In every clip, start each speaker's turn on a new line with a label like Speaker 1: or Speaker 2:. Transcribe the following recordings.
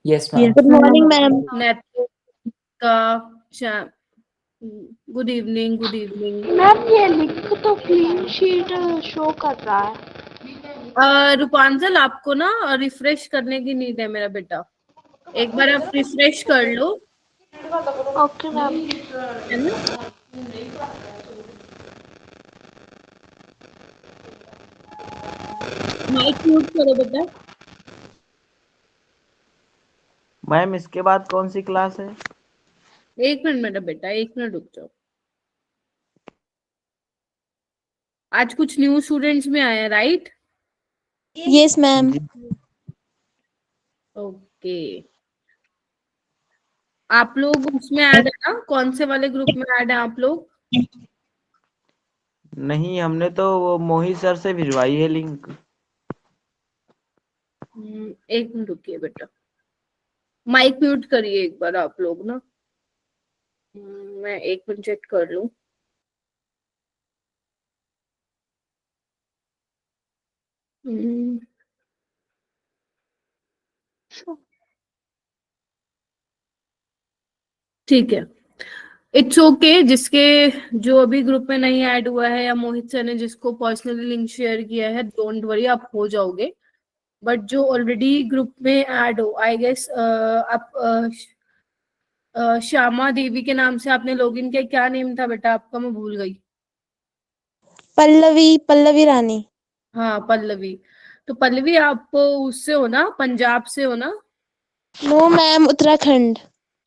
Speaker 1: Yes ma'am.
Speaker 2: Good morning ma'am.
Speaker 3: Neetu का good evening, good evening.
Speaker 2: Ma'am ये link तो clean sheet show कर रहा है।
Speaker 3: रूपांजल, आपको ना रिफ्रेश करने की नीड है मेरा बेटा, एक बार आप रिफ्रेश कर लो,
Speaker 2: ओके मैम।
Speaker 3: है ना। माइक म्यूट करो बेटा।
Speaker 4: मैम इसके बाद कौन सी क्लास है?
Speaker 3: एक मिनट मेरा बेटा, एक मिनट रुक जाओ। आज कुछ न्यू स्टूडेंट्स में आए हैं, राइट?
Speaker 2: Yes ma'am.
Speaker 3: ओके, आप लोग उसमें ऐड है ना? कौन से वाले ग्रुप में ऐड है आप लोग?
Speaker 4: नहीं, हमने तो वो मोहित सर से भिजवाई है लिंक।
Speaker 3: एक मिनट रुकिए बेटा, माइक म्यूट करिए एक बार आप लोग ना। मैं एक मिनट चेक कर लूं। ठीक है, इट्स ओके। जिसके जो अभी ग्रुप में नहीं ऐड हुआ है, या मोहित सर ने जिसको पर्सनली लिंक शेयर किया है, डोंट वरी, आप हो जाओगे। बट जो ऑलरेडी ग्रुप में ऐड हो, आई गेस आप श्यामा देवी के नाम से आपने लॉगिन किया। क्या नेम था बेटा आपका? मैं भूल गई।
Speaker 2: पल्लवी, पल्लवी रानी।
Speaker 3: हाँ, पल्लवी। तो पल्लवी, आप उससे हो ना, पंजाब से हो ना?
Speaker 2: No ma'am, Uttarakhand.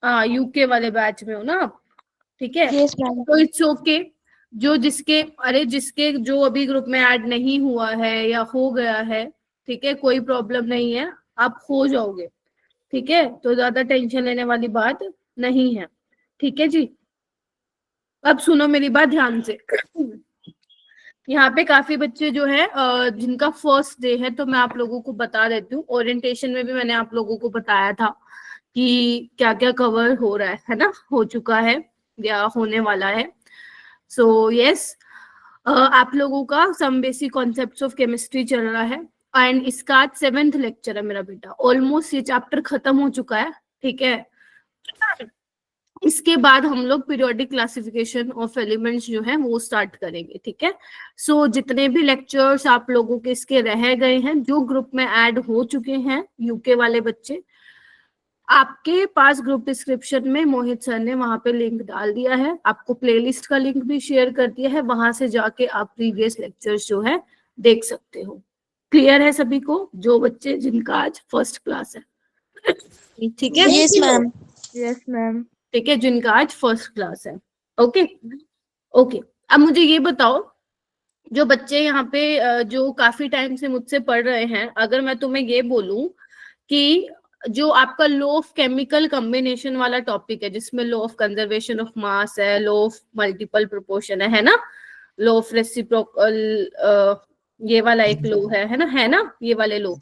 Speaker 3: हाँ, यूके वाले बैच में हो ना आप? ठीक है,
Speaker 2: यस मैम।
Speaker 3: तो इट्स ओके। जो जिसके जिसके जो अभी ग्रुप में ऐड नहीं हुआ है या हो गया है, ठीक है, कोई प्रॉब्लम नहीं है, आप हो जाओगे। ठीक है, तो ज्यादा टेंशन लेने वाली बात नहीं है। ठीक है जी, अब सुनो मेरी बात ध्यान से। यहाँ पे काफी बच्चे जो है जिनका फर्स्ट डे है, तो मैं आप लोगों को बता देती हूँ। ओरिएंटेशन में भी मैंने आप लोगों को बताया था कि क्या क्या कवर हो रहा है ना, हो चुका है या होने वाला है। सो यस, आप लोगों का some basic concepts of chemistry चल रहा है, एंड इसका आज 7th लेक्चर है मेरा बेटा। ऑलमोस्ट ये चैप्टर खत्म हो चुका है। ठीक है, इसके बाद हम लोग पीरियोडिक क्लासिफिकेशन ऑफ एलिमेंट्स जो है वो स्टार्ट करेंगे। ठीक है, सो जितने भी लेक्चर्स आप लोगों के इसके रह गए हैं, जो ग्रुप में ऐड हो चुके हैं यूके वाले बच्चे, आपके पास ग्रुप डिस्क्रिप्शन में मोहित सर ने वहां पे लिंक डाल दिया है, आपको प्लेलिस्ट का लिंक भी शेयर कर दिया है, वहां से जाके आप प्रीवियस लेक्चर्स जो है देख सकते हो। क्लियर है सभी को, जो बच्चे जिनका आज फर्स्ट क्लास है? ठीक है,
Speaker 2: यस मैम।
Speaker 5: Yes ma'am.
Speaker 3: ठीक है, जिनका आज फर्स्ट क्लास है। ओके ओके, अब मुझे ये बताओ, जो बच्चे यहाँ पे जो काफी टाइम से मुझसे पढ़ रहे हैं, अगर मैं तुम्हें ये बोलूं कि जो आपका लॉ ऑफ केमिकल कॉम्बिनेशन वाला टॉपिक है, जिसमें law of conservation of mass है, लॉ ऑफ मल्टीपल प्रोपोर्शन है ना, लॉ ऑफ रेसिप्रोकल, ये वाला एक लॉ है ना, ये वाले लॉ।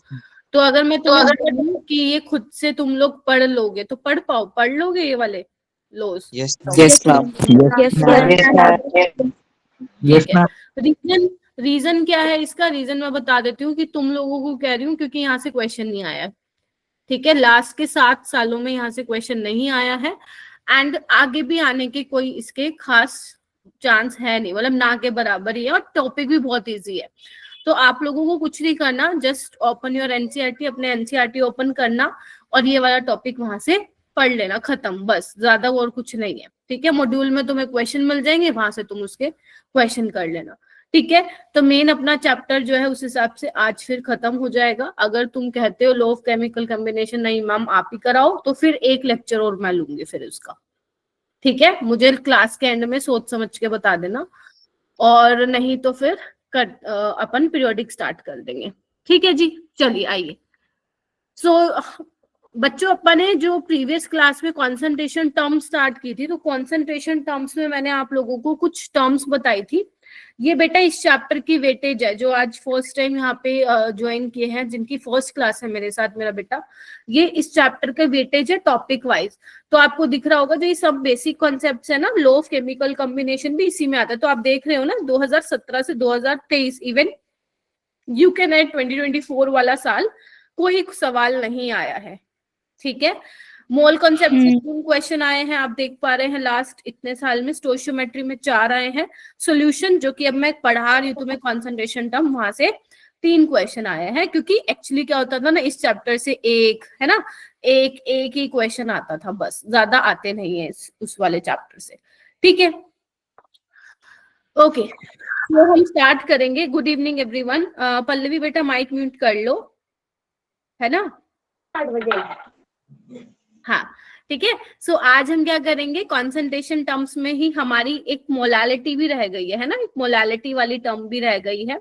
Speaker 3: तो अगर मैं तुम्हें बोलूं कि ये खुद से तुम लोग पढ़ लोगे, तो पढ़ लोगे ये वाले laws?
Speaker 1: Yes ma'am.
Speaker 5: Yes ma'am.
Speaker 3: ठीक है, रीजन क्या है इसका? रीजन मैं बता देती हूँ, कि तुम लोगों को कह रही हूँ क्योंकि यहाँ से क्वेश्चन नहीं आया। ठीक है, लास्ट के 7 सालों में यहाँ से क्वेश्चन नहीं आया है, एंड आगे भी आने के कोई इसके खास चांस है नहीं, मतलब ना के बराबर ही है, और टॉपिक भी बहुत इजी है। तो आप लोगों को कुछ नहीं करना, जस्ट ओपन योर एनसीईआरटी, अपने एनसीईआरटी ओपन करना, और ये वाला टॉपिक वहां से पढ़ लेना, खत्म, बस, ज्यादा और कुछ नहीं है। ठीक है, मॉड्यूल में तुम्हें क्वेश्चन मिल जाएंगे, वहां से तुम उसके क्वेश्चन कर लेना। ठीक है, तो मेन अपना चैप्टर जो है उस हिसाब से आज फिर खत्म हो जाएगा। अगर तुम कहते हो लॉ ऑफ केमिकल कॉम्बिनेशन नहीं मैम आप ही कराओ, तो फिर एक लेक्चर और मैं लूंगी फिर उसका। ठीक है, मुझे क्लास के एंड में सोच समझ के बता देना, और नहीं तो फिर अपन पीरियोडिक स्टार्ट कर देंगे। ठीक है जी, चलिए आइए। सो बच्चों, अपन ने जो प्रीवियस क्लास में कंसंट्रेशन टर्म स्टार्ट की थी, तो कंसंट्रेशन टर्म्स में मैंने आप लोगों को कुछ टर्म्स बताई थी। ये बेटा इस चैप्टर की वेटेज है, जो आज फर्स्ट टाइम यहाँ पे ज्वाइन किए हैं, जिनकी फर्स्ट क्लास है मेरे साथ मेरा बेटा, ये इस चैप्टर का वेटेज है टॉपिक वाइज। तो आपको दिख रहा होगा जो ये सब बेसिक कॉन्सेप्ट्स है ना, लॉ ऑफ केमिकल कॉम्बिनेशन भी इसी में आता है। तो आप देख रहे हो ना, 2017 से 2023, इवन यूके नेट 2024 वाला साल कोई सवाल नहीं आया है। ठीक है। मोल कॉन्सेप्ट से 3 क्वेश्चन आए हैं, आप देख पा रहे हैं लास्ट इतने साल में। स्टोइशियोमेट्री में 4 आए हैं। सॉल्यूशन जो कि अब मैं पढ़ा रही हूँ तुम्हें कंसंट्रेशन टर्म, वहां से 3 क्वेश्चन आए हैं, क्योंकि एक्चुअली क्या होता था ना, इस चैप्टर से एक है ना, एक ही क्वेश्चन आता था, बस ज्यादा आते नहीं है उस वाले चैप्टर से। ठीक है, ओके, तो हम स्टार्ट करेंगे। Good evening everyone. पल्लवी बेटा माइक म्यूट कर लो, है ना। 8 बजे। हाँ, ठीक है। सो आज हम क्या करेंगे, कॉन्सेंट्रेशन टर्म्स में ही हमारी एक मोलालिटी भी रह गई है ना, एक मोलालिटी वाली टर्म भी रह गई है।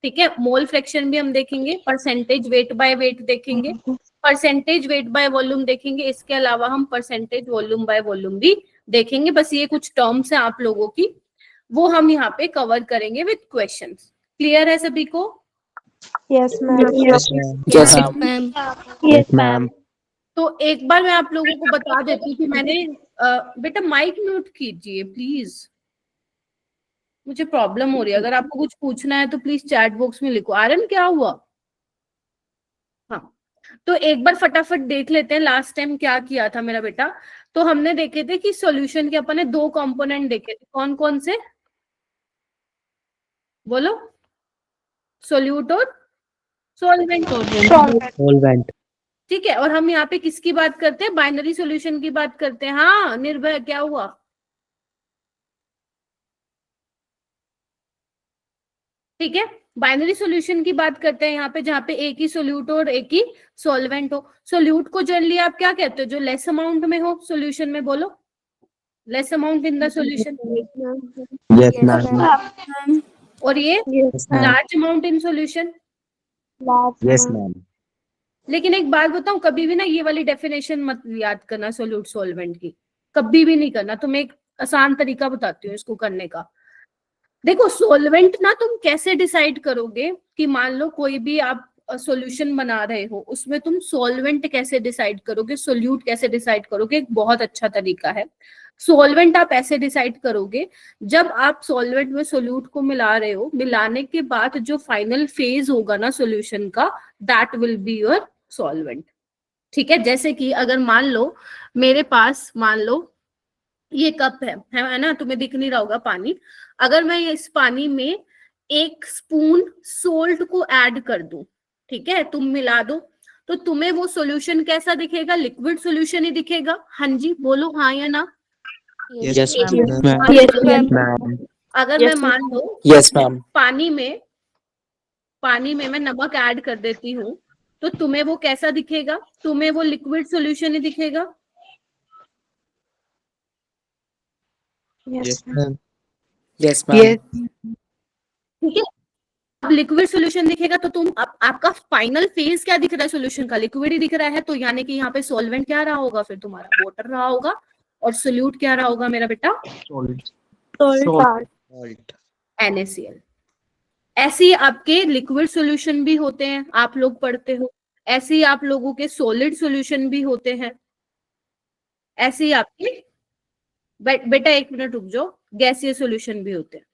Speaker 3: ठीक है, मोल फ्रैक्शन भी हम देखेंगे, परसेंटेज वेट बाय वेट देखेंगे, परसेंटेज वेट बाय वॉल्यूम देखेंगे, इसके अलावा हम परसेंटेज वॉल्यूम बाय वॉल्यूम भी देखेंगे। बस ये कुछ टर्म्स हैं आप लोगों की, वो हम यहाँ पे कवर करेंगे विद क्वेश्चंस। क्लियर है सभी को?
Speaker 5: Yes, ma'am.
Speaker 4: Yes, ma'am.
Speaker 5: Yes, ma'am.
Speaker 3: तो एक बार मैं आप लोगों को बता देती हूँ कि मैंने बेटा माइक म्यूट कीजिए प्लीज, मुझे प्रॉब्लम हो रही है। अगर आपको कुछ पूछना है तो प्लीज चैट बॉक्स में लिखो। आर्यन क्या हुआ? हाँ, तो एक बार फटाफट देख लेते हैं लास्ट टाइम क्या किया था मेरा बेटा। तो हमने देखे थे कि सॉल्यूशन के अपन ने 2 कंपोनेंट देखे थे, कौन कौन से बोलो? सोल्यूट और सॉल्वेंट। ठीक है, और हम यहाँ पे किसकी बात करते हैं? बाइनरी सॉल्यूशन की बात करते हैं। हाँ निर्भय, क्या हुआ? ठीक है, बाइनरी सॉल्यूशन की बात करते हैं यहाँ पे, जहाँ पे एक ही सोल्यूट और एक ही सॉल्वेंट हो। सोल्यूट को जनरली आप क्या कहते हो? जो लेस अमाउंट में हो सोल्यूशन में, बोलो। Less amount in the solution.
Speaker 4: Yes, ma'am.
Speaker 3: और ये large amount in solution.
Speaker 4: Yes, ma'am.
Speaker 3: लेकिन एक बात बताऊं, कभी भी ना ये वाली डेफिनेशन मत याद करना सोल्यूट सॉल्वेंट की, कभी भी नहीं करना। तुम्हें एक आसान तरीका बताती हूँ इसको करने का। देखो सॉल्वेंट ना तुम कैसे डिसाइड करोगे कि मान लो कोई भी आप सॉल्यूशन बना रहे हो, उसमें तुम सॉल्वेंट कैसे डिसाइड करोगे, सोल्यूट कैसे डिसाइड करोगे? एक बहुत अच्छा तरीका है। सॉल्वेंट आप ऐसे डिसाइड करोगे, जब आप सॉल्वेंट में सोल्यूट को मिला रहे हो, मिलाने के बाद जो फाइनल फेज होगा ना सॉल्यूशन का, that will be your solvent. ठीक है, जैसे कि अगर मान लो मेरे पास, मान लो ये कप है ना, तुम्हें दिख नहीं रहा होगा पानी। अगर मैं इस पानी में 1 स्पून सोल्ट को ऐड कर दूं, ठीक है, तुम मिला दो, तो तुम्हें वो सॉल्यूशन कैसा दिखेगा? लिक्विड सॉल्यूशन ही दिखेगा। हाँ जी बोलो, हाँ या ना?
Speaker 4: Yes, ma'am.
Speaker 5: Yes, ma'am.
Speaker 4: Ma'am.
Speaker 3: अगर मैं मान लो
Speaker 4: Yes, ma'am.
Speaker 3: पानी में मैं नमक ऐड कर देती हूँ, तो तुम्हें वो कैसा दिखेगा? तुम्हें वो लिक्विड सॉल्यूशन ही दिखेगा।
Speaker 5: Yes,
Speaker 4: ma'am. Yes, ma'am.
Speaker 3: ठीक है, अब लिक्विड सॉल्यूशन दिखेगा तो तुम आपका फाइनल फेज क्या दिख रहा है? सॉल्यूशन का लिक्विड ही दिख रहा है, तो यानी कि यहाँ पे सॉल्वेंट क्या रहा होगा? फिर तुम्हारा वाटर रहा होगा। और सोल्यूट क्या रहा होगा मेरा बेटा?
Speaker 4: Salt.
Speaker 3: NaCl। ऐसे ही आपके लिक्विड सॉल्यूशन भी होते हैं, आप लोग पढ़ते हो। ऐसे ही आप लोगों के सॉलिड सॉल्यूशन भी होते हैं। ऐसे ही आपके बेटा 1 मिनट रुक जाओ, गैसीय सॉल्यूशन भी होते हैं।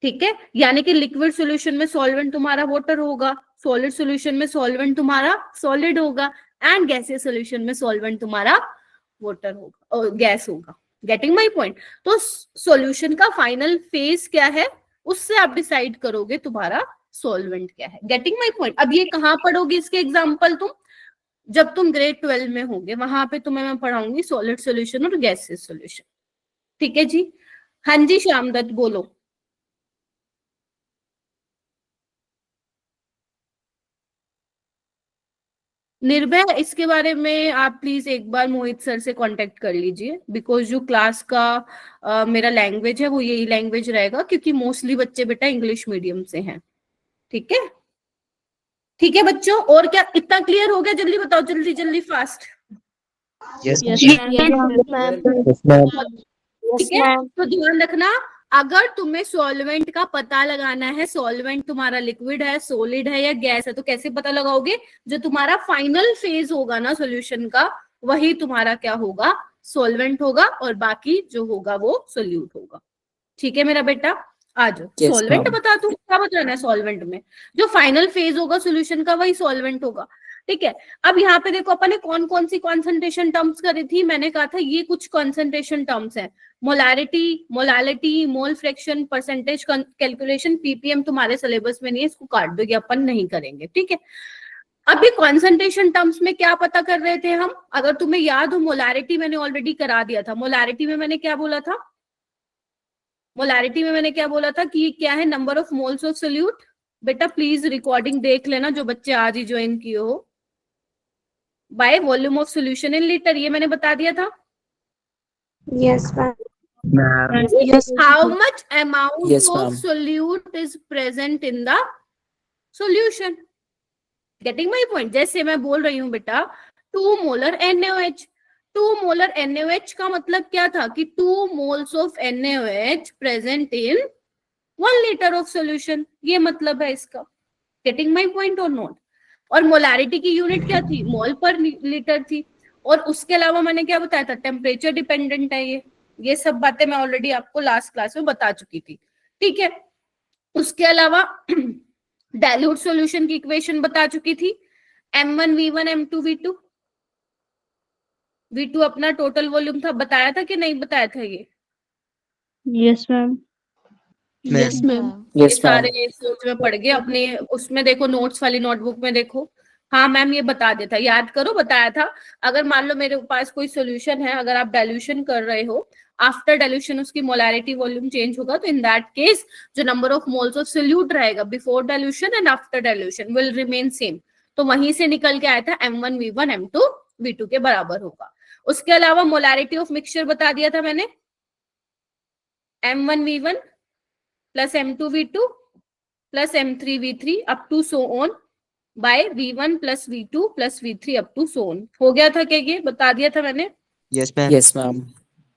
Speaker 3: ठीक है, यानी कि लिक्विड सॉल्यूशन में सॉल्वेंट तुम्हारा वाटर होगा, सॉलिड सॉल्यूशन में सॉल्वेंट तुम्हारा सॉलिड होगा, एंड गैसीय सॉल्यूशन में सॉल्वेंट तुम्हारा वाटर होगा और गैस होगा। Getting my point? तो सॉल्यूशन का फाइनल फेज क्या है, उससे आप डिसाइड करोगे तुम्हारा सॉल्वेंट क्या है। Getting my point? अब ये कहाँ पढ़ोगे इसके एग्जाम्पल? तुम जब तुम ग्रेड 12 में होगे, वहां पे तुम्हें मैं पढ़ाऊंगी सॉलिड सॉल्यूशन और गैसीय सॉल्यूशन। ठीक है जी? हाँ जी श्याम दत्त बोलो। निर्भय, इसके बारे में आप प्लीज एक बार मोहित सर से कांटेक्ट कर लीजिए, बिकॉज जो क्लास का मेरा लैंग्वेज है वो यही लैंग्वेज रहेगा, क्योंकि मोस्टली बच्चे बेटा इंग्लिश मीडियम से हैं। ठीक है? ठीक है बच्चों, और क्या इतना क्लियर हो गया? जल्दी बताओ, जल्दी जल्दी फास्ट।
Speaker 4: Yes,
Speaker 5: ma'am.
Speaker 3: ठीक है, तो ध्यान रखना, अगर तुम्हें सॉल्वेंट का पता लगाना है, सॉल्वेंट तुम्हारा लिक्विड है, सॉलिड है या गैस है, तो कैसे पता लगाओगे? जो तुम्हारा फाइनल फेज होगा ना सॉल्यूशन का, वही तुम्हारा क्या होगा? सॉल्वेंट होगा, और बाकी जो होगा वो सोल्यूट होगा। ठीक है मेरा बेटा? आ जाओ।
Speaker 4: Yes,
Speaker 3: solvent
Speaker 4: ma'am.
Speaker 3: बता दूं क्या बताना है? सॉल्वेंट में जो फाइनल फेज होगा सॉल्यूशन का, वही सॉल्वेंट होगा। ठीक है। अब यहाँ पे देखो अपन ने कौन कौन सी कॉन्सेंट्रेशन टर्म्स करी थी, मैंने कहा था ये कुछ कॉन्सेंट्रेशन टर्म्स है, molarity, molality, mole fraction, percentage calculation, ppm तुम्हारे सिलेबस में नहीं है, इसको काट दो, ये अपन नहीं करेंगे, ठीक है। अभी कॉन्सेंट्रेशन टर्म्स में क्या पता कर रहे थे हम, अगर तुम्हें याद हो मोलारिटी मैंने ऑलरेडी करा दिया था। मोलारिटी में मैंने क्या बोला था, मोलारिटी में मैंने क्या बोला था कि क्या है, number of moles of solute. बेटा प्लीज रिकॉर्डिंग देख लेना जो बच्चे आज ही ज्वाइन किए हो। Bye volume of solution in litre, ये मैंने बता दिया था।
Speaker 5: Yes, ma'am.
Speaker 1: Ma'am.
Speaker 5: Yes.
Speaker 3: How much amount
Speaker 1: Yes,
Speaker 3: of
Speaker 1: ma'am.
Speaker 3: solute is present in the solution? Getting my point? जैसे मैं बोल रही हूँ बेटा 2 मोलर NaOH, 2 मोलर NaOH का मतलब क्या था कि 2 moles of NaOH present in 1 litre of solution, ये मतलब है इसका। गेटिंग माई पॉइंट और नॉट। और मोलारिटी की यूनिट क्या थी, मोल पर लीटर थी। और उसके अलावा मैंने क्या बताया था, टेम्परेचर डिपेंडेंट है ये सब बातें मैं ऑलरेडी आपको लास्ट क्लास में बता चुकी थी, ठीक है। उसके अलावा डाइल्यूट सॉल्यूशन की इक्वेशन बता चुकी थी, M1V1 M2V2, V2 अपना टोटल वॉल्यूम था, बताया था कि नहीं बताया था ये?
Speaker 2: Yes, ma'am.
Speaker 1: Yes,
Speaker 2: ma'am.
Speaker 3: ये
Speaker 1: Yes, ma'am.
Speaker 3: सारे सोच में पड़ गए अपने, उसमें देखो नोट्स वाली नोटबुक में देखो। हाँ मैम ये बता देता, याद करो बताया था। अगर मान लो मेरे पास कोई सोल्यूशन है, अगर आप डाइल्यूशन कर रहे हो, आफ्टर डाइल्यूशन उसकी मोलैरिटी वॉल्यूम चेंज होगा, तो इन दैट केस जो number of moles of solute रहेगा before dilution and after dilution will remain same. तो वहीं से निकल के आया था M1V1 M2V2 के बराबर होगा। उसके अलावा मोलैरिटी ऑफ मिक्सचर बता दिया था मैंने, M1V1 plus M2V2 plus M3V3 up to so on by V1 plus V2 plus V3 up to so on। हो गया था क्या, ये बता दिया था मैंने?
Speaker 1: Yes, ma'am. Yes, ma'am.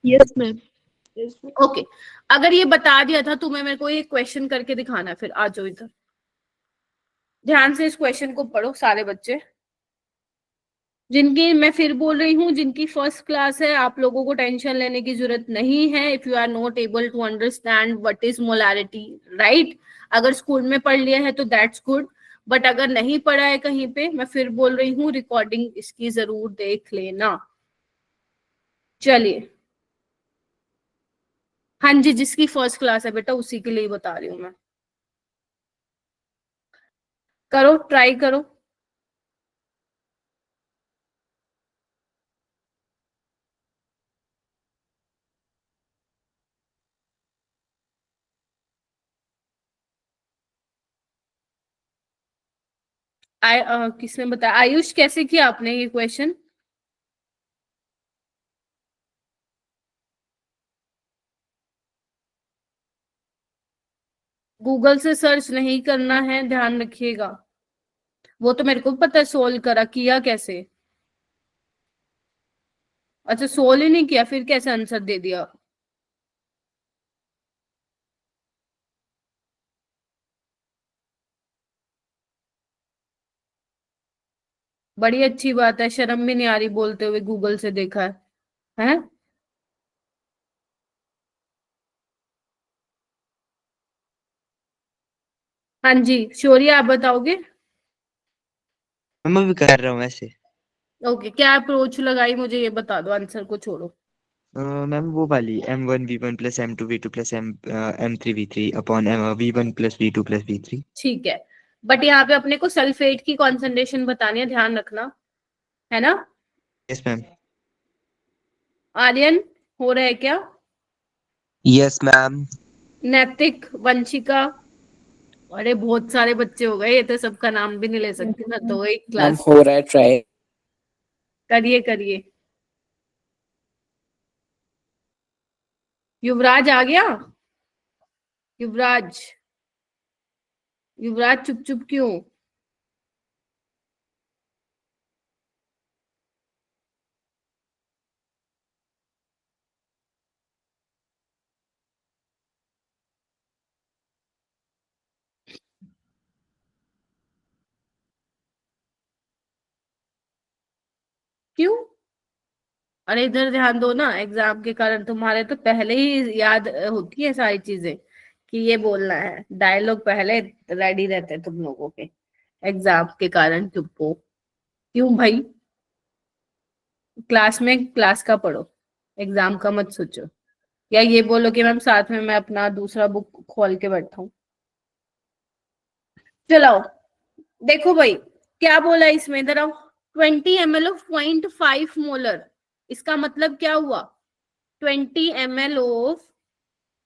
Speaker 2: Yes, ma'am.
Speaker 3: Okay अगर ये बता दिया था तुम्हें, मेरे को एक क्वेश्चन करके दिखाना है, फिर आ जाओ इधर, ध्यान से इस क्वेश्चन को पढ़ो सारे बच्चे। जिनकी, मैं फिर बोल रही हूँ, जिनकी फर्स्ट क्लास है आप लोगों को टेंशन लेने की जरूरत नहीं है। If you are not able to understand what is molarity, right, अगर स्कूल में पढ़ लिया है तो दैट्स गुड, बट अगर नहीं पढ़ा है कहीं पे, मैं फिर बोल रही हूँ रिकॉर्डिंग इसकी जरूर देख लेना। चलिए, हाँ जी, जिसकी फर्स्ट क्लास है बेटा उसी के लिए बता रही हूँ मैं। करो, ट्राई करो। किसने बताया, आयुष कैसे किया आपने ये क्वेश्चन? गूगल से सर्च नहीं करना है, ध्यान रखिएगा। वो तो मेरे को पता है, सोल्व करा, किया कैसे? अच्छा सोल्व ही नहीं किया, फिर कैसे आंसर दे दिया? बड़ी अच्छी बात है, शर्म भी नहीं आ रही बोलते हुए गूगल से देखा है, हैं? हाँ जी शौर्य, आप बताओगे?
Speaker 4: मैं भी कर रहा हूँ ऐसे।
Speaker 3: ओके, क्या अप्रोच लगाई मुझे ये बता दो, आंसर को छोड़ो।
Speaker 4: मैम वो वाली M1V1 plus M2V2 plus M3V3 upon V1 plus V2 plus V3।
Speaker 3: ठीक है, बट यहाँ पे अपने को सल्फेट की कॉन्सेंट्रेशन बतानी है, ध्यान रखना, है ना?
Speaker 4: Yes ma'am.
Speaker 3: आर्यन हो रहा है क्या?
Speaker 1: Yes, ma'am.
Speaker 3: नैतिक, वंशिका, अरे बहुत सारे बच्चे हो गए, ये तो सबका नाम भी नहीं ले सकती ना, तो एक
Speaker 1: Ma'am,
Speaker 3: क्लास।
Speaker 1: हो रहा है try.
Speaker 3: करिए करिए। युवराज आ गया? युवराज, युवराज चुप चुप क्यों? क्यों? अरे इधर ध्यान दो ना, एग्जाम के कारण तुम्हारे तो पहले ही याद होती है सारी चीजें कि ये बोलना है, डायलॉग पहले रेडी रहते हैं तुम लोगों के, एग्जाम के कारण चुप हो। क्यों भाई? क्लास में क्लास का पढ़ो, एग्जाम का मत सोचो, या ये बोलो कि मैम साथ में मैं अपना दूसरा बुक खोल के बैठा हूँ। चलाओ, देखो भाई क्या बोला इसमें, इधर आओ। 20 ml ऑफ 0.5 मोलर, इसका मतलब क्या हुआ? 20 ml ऑफ,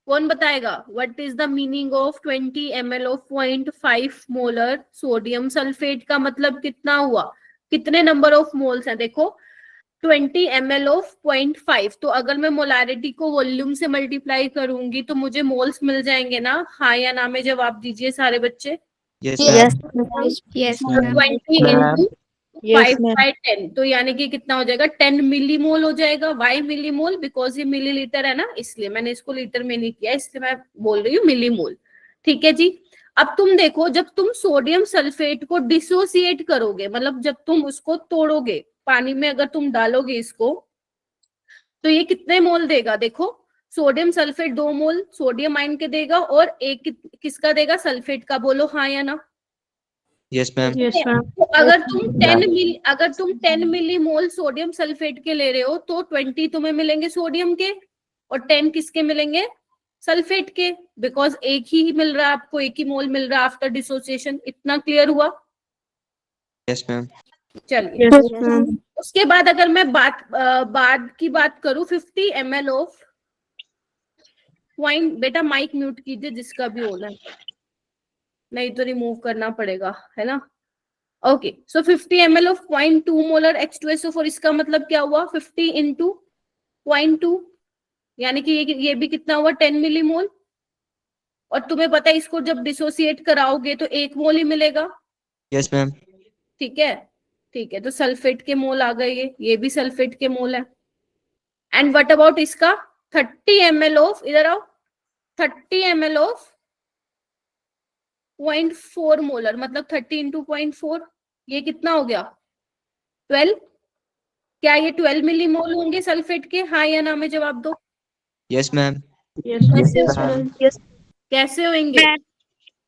Speaker 3: कौन बताएगा what is the meaning of 20 ml of 0.5 molar sodium sulphate? का मतलब कितना हुआ, कितने नंबर ऑफ मोल्स हैं? देखो 20 ml ऑफ 0.5, तो अगर मैं मोलारिटी को वॉल्यूम से मल्टीप्लाई करूंगी तो मुझे मोल्स मिल जाएंगे ना? हाँ या ना में जवाब दीजिए सारे बच्चे।
Speaker 4: Yes,
Speaker 5: Yes,
Speaker 4: ma'am.
Speaker 5: ma'am.
Speaker 1: Yes,
Speaker 3: तो
Speaker 1: ma'am.
Speaker 3: 20
Speaker 1: Ma'am.
Speaker 3: इंटू 5/10, तो यानी कि कितना हो जाएगा? 10 मिलीमोल हो जाएगा। Why millimole? बिकॉज ये मिलीलीटर है ना, इसलिए मैंने इसको लीटर में नहीं किया, इसलिए मैं बोल रही हूँ मिलीमोल। ठीक है जी। अब तुम देखो, जब तुम सोडियम सल्फेट को डिसोसिएट करोगे, मतलब जब तुम उसको तोड़ोगे पानी में, अगर तुम डालोगे इसको, तो ये कितने मोल देगा? देखो सोडियम सल्फेट 2 मोल सोडियम आयन के देगा, और एक किसका देगा? सल्फेट का। बोलो हाँ या ना।
Speaker 4: Yes, ma'am.
Speaker 2: Yes, ma'am.
Speaker 3: तो अगर तुम
Speaker 1: Ma'am.
Speaker 3: 10 मिलीमोल सोडियम सल्फेट के ले रहे हो, तो 20 तुम्हें मिलेंगे सोडियम के, और 10 किसके मिलेंगे? सल्फेट के। बिकॉज एक ही मिल रहा है आपको, एक ही मोल मिल रहा है आफ्टर डिसोसिएशन। इतना क्लियर हुआ?
Speaker 4: Yes, ma'am.
Speaker 3: चलिए,
Speaker 2: Yes, ma'am.
Speaker 3: उसके बाद अगर मैं बाद की बात करूं, 50 ml ऑफ पॉइंट, बेटा माइक म्यूट कीजिए जिसका भी होना है, नहीं तो रिमूव करना पड़ेगा, है ना? Okay, so 50 ml of 0.2 molar H2SO4, इसका मतलब क्या हुआ? 50 इंटू 0.2, यानी कि ये भी कितना हुआ? 10 मिलीमोल। और तुम्हें पता है इसको जब डिसोसिएट कराओगे तो 1 मोल ही मिलेगा।
Speaker 4: Yes, ma'am.
Speaker 3: ठीक है, ठीक है, तो सल्फेट के मोल आ गए, ये भी सल्फेट के मोल है। एंड व्हाट अबाउट इसका? 30 ml ऑफ, इधर आओ, 30 ml ऑफ 0.4 मोलर, मतलब 30 इंटू 0.4, ये कितना हो गया? 12। क्या ये 12 मिलीमोल होंगे सल्फेट के? हाँ या ना में जवाब दो।
Speaker 4: Yes, ma'am.
Speaker 2: Yes,
Speaker 3: कैसे
Speaker 1: Yes,
Speaker 3: होंगे?
Speaker 1: ma'am.
Speaker 5: Yes.
Speaker 3: कैसे होंगे?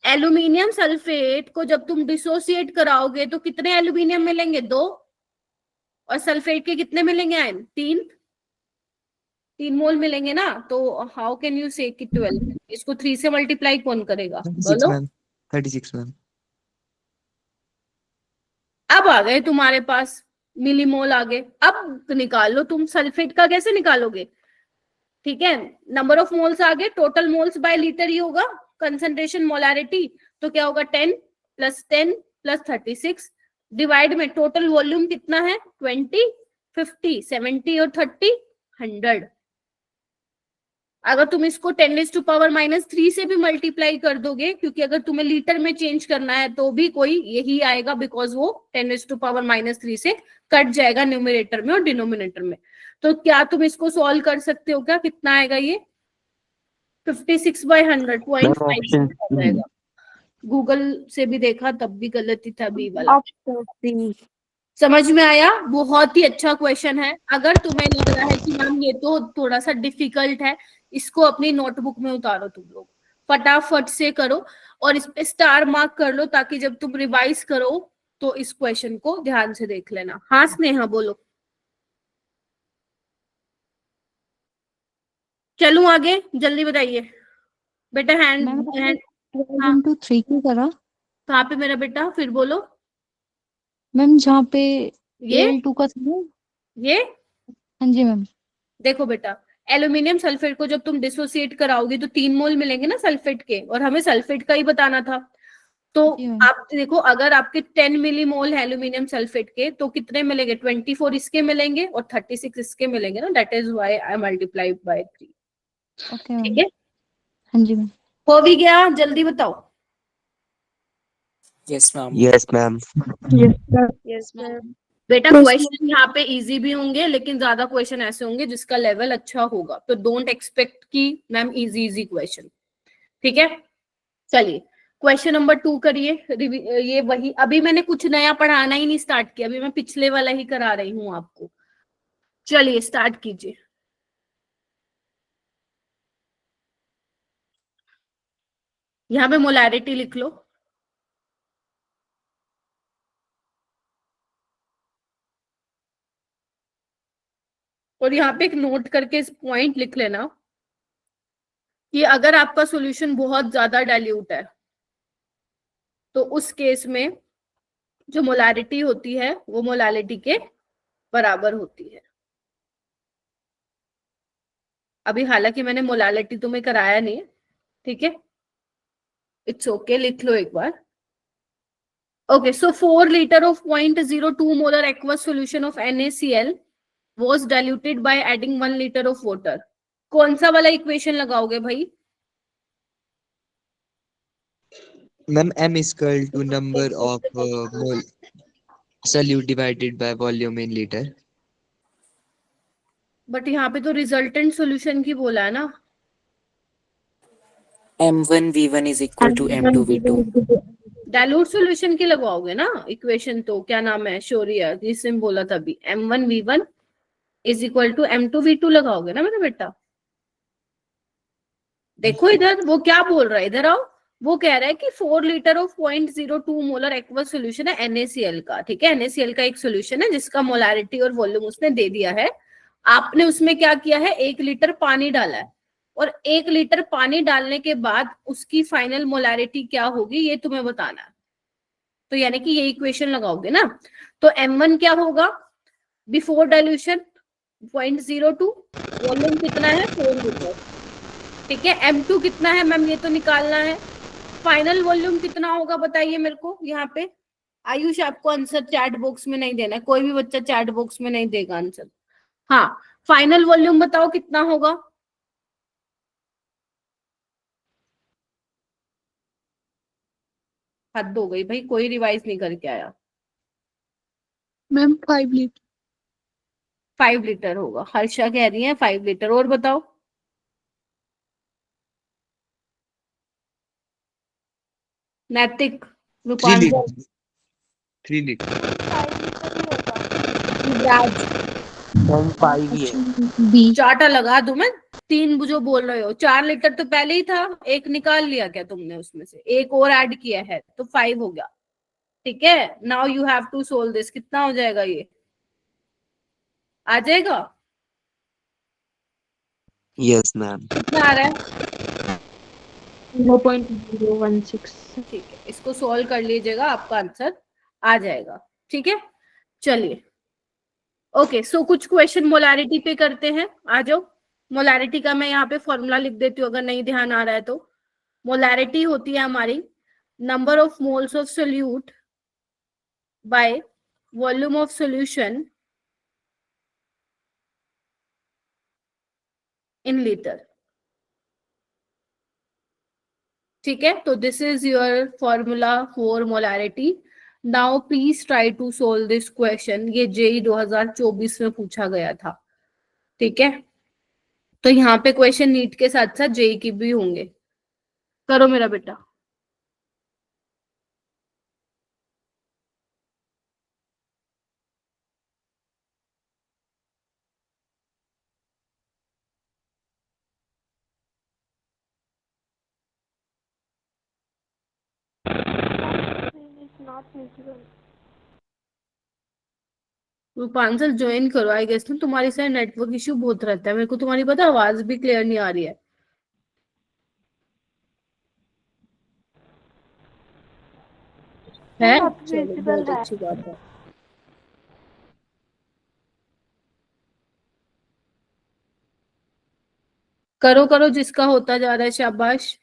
Speaker 3: एल्यूमिनियम सल्फेट को जब तुम डिसोसिएट कराओगे तो कितने एल्यूमिनियम मिलेंगे? 2। और सल्फेट के कितने मिलेंगे आयन? 3 मोल मिलेंगे ना। तो हाउ कैन यू से कि 12? इसको 3 से मल्टीप्लाई कौन करेगा?
Speaker 4: 36,
Speaker 3: बोलो।
Speaker 4: ma'am. 36, ma'am.
Speaker 3: अब आ गए तुम्हारे पास मिलीमोल आ गए। अब निकालो तुम सल्फेट का, कैसे निकालोगे? ठीक है, नंबर ऑफ मोल्स आ गए, टोटल मोल्स बाय लीटर ही होगा, कंसंट्रेशन मोलारिटी। तो क्या होगा? 10 + 10 + 36 डिवाइड में टोटल वॉल्यूम कितना है? 20, 50, 70 और 30, 100। अगर तुम इसको 10⁻³ से भी मल्टीप्लाई कर दोगे, क्योंकि अगर तुम्हें लीटर में चेंज करना है तो भी कोई यही आएगा, बिकॉज वो 10⁻³ से कट जाएगा न्यूमरेटर में और डिनोमिनेटर में। तो क्या तुम इसको सॉल्व कर सकते हो क्या? कितना आएगा ये? 56/100, 0.5
Speaker 1: Option
Speaker 3: आ जाएगा। गूगल से भी देखा तब भी गलत ही था, बी वाला।
Speaker 5: Option C.
Speaker 3: समझ में आया? बहुत ही अच्छा क्वेश्चन है। अगर तुम्हें लग रहा है कि मैम ये तो थोड़ा सा डिफिकल्ट है, इसको अपनी नोटबुक में उतारो, तुम लोग फटाफट से करो और इस पे स्टार मार्क कर लो, ताकि जब तुम रिवाइज करो तो इस क्वेश्चन को ध्यान से देख लेना। हाँ स्नेहा बोलो। चलूं आगे? जल्दी बताइए बेटा। हैंड
Speaker 6: मैम
Speaker 3: हैंड
Speaker 6: 12
Speaker 3: हाँ,
Speaker 6: इंटू 3 क्यों करा?
Speaker 3: कहाँ पे मेरा बेटा? फिर बोलो।
Speaker 6: मैम जहाँ पे
Speaker 3: ये
Speaker 6: Al2 का था ना।
Speaker 3: ये
Speaker 6: हाँ जी मैम।
Speaker 3: देखो बेटा, एल्यूमिनियम सल्फेट को जब तुम डिसोसिएट कराओगे तो 3 मोल मिलेंगे ना सल्फेट के, और हमें सल्फेट का ही बताना था। तो
Speaker 6: जी मैम।
Speaker 3: आप देखो, अगर आपके 10 मिलीमोल है एल्यूमिनियम सल्फेट के, तो कितने मिलेंगे? 24 इसके मिलेंगे और 36 इसके मिलेंगे ना। That is why I multiply by 3।
Speaker 6: Okay
Speaker 3: ठीक
Speaker 6: मैम।
Speaker 3: है,
Speaker 6: हाँ जी मैम।
Speaker 3: हो भी गया? जल्दी बताओ।
Speaker 1: Yes, ma'am.
Speaker 4: Yes, ma'am.
Speaker 2: Yes, ma'am.
Speaker 5: Yes, ma'am.
Speaker 3: बेटा
Speaker 2: Yes,
Speaker 3: क्वेश्चन यहाँ पे इजी भी होंगे, लेकिन ज्यादा क्वेश्चन ऐसे होंगे जिसका लेवल अच्छा होगा, तो डोंट एक्सपेक्ट कि मैम इजी इजी क्वेश्चन। ठीक है, चलिए क्वेश्चन नंबर 2 करिए। ये वही, अभी मैंने कुछ नया पढ़ाना ही नहीं स्टार्ट किया, अभी मैं पिछले वाला ही करा रही हूँ आपको। चलिए स्टार्ट कीजिए। यहाँ पे मोलैरिटी लिख लो। और यहाँ पे एक नोट करके इस पॉइंट लिख लेना कि अगर आपका सॉल्यूशन बहुत ज्यादा डाइल्यूट है तो उस केस में जो मोलारिटी होती है वो मोलालिटी के बराबर होती है। अभी हालांकि मैंने मोलालिटी तुम्हें कराया नहीं है, ठीक है, इट्स ओके, लिख लो एक बार। Okay, so 4 liter of 0.02 molar aqueous solution of NaCl was diluted by adding 1 liter of water। कौन सा वाला इक्वेशन लगाओगे भाई?
Speaker 4: Ma'am, m is equal to number of mole solute divided by volume in liter.
Speaker 3: But यहाँ पे तो resultant solution की बोला है ना।
Speaker 1: M1V1 is equal to M2V2.
Speaker 3: Dilute solution की लगवाओगे ना इक्वेशन, तो क्या नाम है, शोरिया जिसने बोला था अभी, M1V1 is equal to M2V2 लगाओगे ना मेरा बेटा। देखो इधर वो क्या बोल रहा है, इधर आओ। वो कह रहा है कि 4 liter of 0.02 molar aqueous solution है NaCl का, ठीक है, NaCl का एक सोल्यूशन है जिसका मोलारिटी और वॉल्यूम उसने दे दिया है। आपने उसमें क्या किया है, 1 लीटर पानी डाला है, और 1 लीटर पानी डालने के बाद उसकी फाइनल मोलारिटी क्या होगी ये तुम्हें बताना है। तो यानी कि ये इक्वेशन लगाओगे ना, तो M1 क्या होगा, बिफोर डाइल्यूशन 0.02, वॉल्यूम कितना है 4 लीटर, ठीक है। M2 कितना है मैम, ये तो निकालना है। फाइनल वॉल्यूम कितना होगा बताइए मेरे को यहाँ पे। आयुष आपको आंसर चैट बॉक्स में नहीं देना है, कोई भी बच्चा चैट बॉक्स में नहीं देगा आंसर। हाँ, फाइनल वॉल्यूम बताओ कितना होगा। हद हो गई भाई, कोई रिवाइज नहीं करके आया।
Speaker 6: Ma'am 5 litre.
Speaker 3: 5 लीटर होगा, हर्षा कह रही है 5 लीटर। और बताओ, नैतिक,
Speaker 4: 3
Speaker 3: रूपांतर,
Speaker 4: liter. 3 liter.
Speaker 1: 5 ही है।
Speaker 6: बी।
Speaker 3: चार्टा लगा दूं मैं, 3 जो बोल रहे हो। 4 लीटर तो पहले ही था, एक निकाल लिया क्या तुमने, उसमें से एक और ऐड किया है तो 5 हो गया, ठीक है। Now you have to solve this. कितना हो जाएगा ये, आ जाएगा?
Speaker 4: Yes, ma'am.
Speaker 3: कितना आ रहा है?
Speaker 2: 0.016।
Speaker 3: ठीक है, इसको सॉल्व कर लीजिएगा, आपका आंसर आ जाएगा, ठीक है। चलिए, ओके, सो कुछ क्वेश्चन मोलारिटी पे करते हैं, आ जाओ। मोलारिटी का मैं यहाँ पे फॉर्मूला लिख देती हूँ अगर नहीं ध्यान आ रहा है तो। मोलारिटी होती है हमारी number of moles of solute by volume of solution in litre, ठीक है। तो this is your formula for molarity. Now please try to solve this question. ये जेई 2024 में पूछा गया था, ठीक है। तो यहाँ पे क्वेश्चन नीट के साथ साथ जेई की भी होंगे। करो मेरा बेटा। रूपांशल ज्वाइन करो, आई गेस ना तुम्हारी साइड नेटवर्क इश्यू बहुत रहता है, मेरे को तुम्हारी पता आवाज भी क्लियर नहीं आ रही है। है, चलो बहुत अच्छी बात है। करो करो, जिसका होता जा रहा है, शाबाश।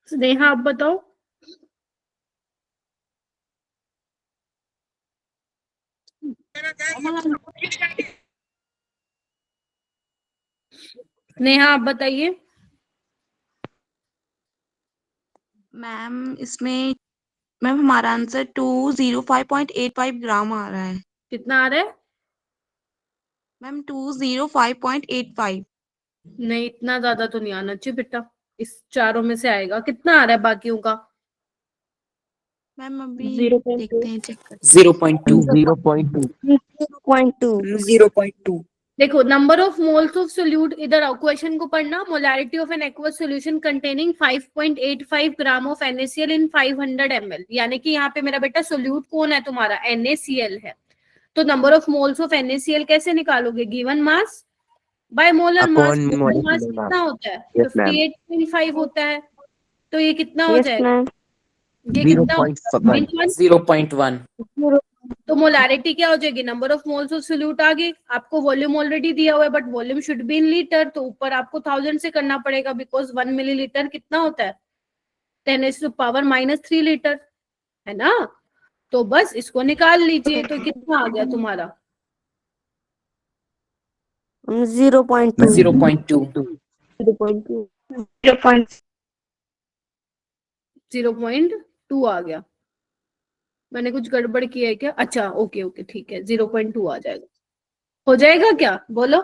Speaker 3: स्नेहा आप बताओ। स्नेहा आप बताइए।
Speaker 7: मैम इसमें मैम हमारा आंसर 205.85 ग्राम आ रहा है।
Speaker 3: कितना आ रहा है?
Speaker 7: मैम 205.85।
Speaker 3: नहीं, इतना ज्यादा तो नहीं आना चाहिए बेटा, इस चारों में से आएगा। कितना आ रहा है बाकियों का?
Speaker 7: मैम अभी
Speaker 2: 0.2.
Speaker 7: देखते हैं, चेक करते
Speaker 1: 0.2.
Speaker 4: 0.2.
Speaker 5: 0.2.
Speaker 1: 0.2.
Speaker 3: देखो, number of moles of solute, इधर आओ क्वेश्चन को पढ़ना। Molarity of an aqueous solution containing 5.85 gram of NaCl in 500 ml। यानी कि यहाँ पे मेरा बेटा सोल्यूट कौन है तुम्हारा? NaCl है। तो number of moles of NaCl कैसे निकालोगे? Given mass by molar mass.
Speaker 4: Upon
Speaker 3: molar mass
Speaker 4: molecular mass.
Speaker 3: कितना होता है?
Speaker 4: Yes, ma'am.
Speaker 3: 58.5 होता है। तो ये कितना हो
Speaker 5: Yes,
Speaker 3: जाएगा?
Speaker 5: ma'am.
Speaker 3: ये कितना हो
Speaker 4: 0.1.
Speaker 3: 0.1।
Speaker 1: 0.1.
Speaker 3: तो मोलैरिटी क्या हो जाएगी? Number of moles of solute आगे। आपको वॉल्यूम ऑलरेडी दिया हुआ है, but volume should be in litre, तो ऊपर आपको 1000 से करना पड़ेगा, बिकॉज 1 मिलीलीटर कितना होता है? 10⁻³ लीटर, है ना? तो बस इसको निकाल लीजिए। तो कितना आ गया तुम्हारा?
Speaker 5: 0.2.
Speaker 1: 0.2.
Speaker 5: 0.2.
Speaker 3: 0.2 आ गया। मैंने कुछ गड़बड़ किया है क्या? अच्छा, ओके ओके, ठीक है, 0.2 आ जाएगा। हो जाएगा क्या? बोलो।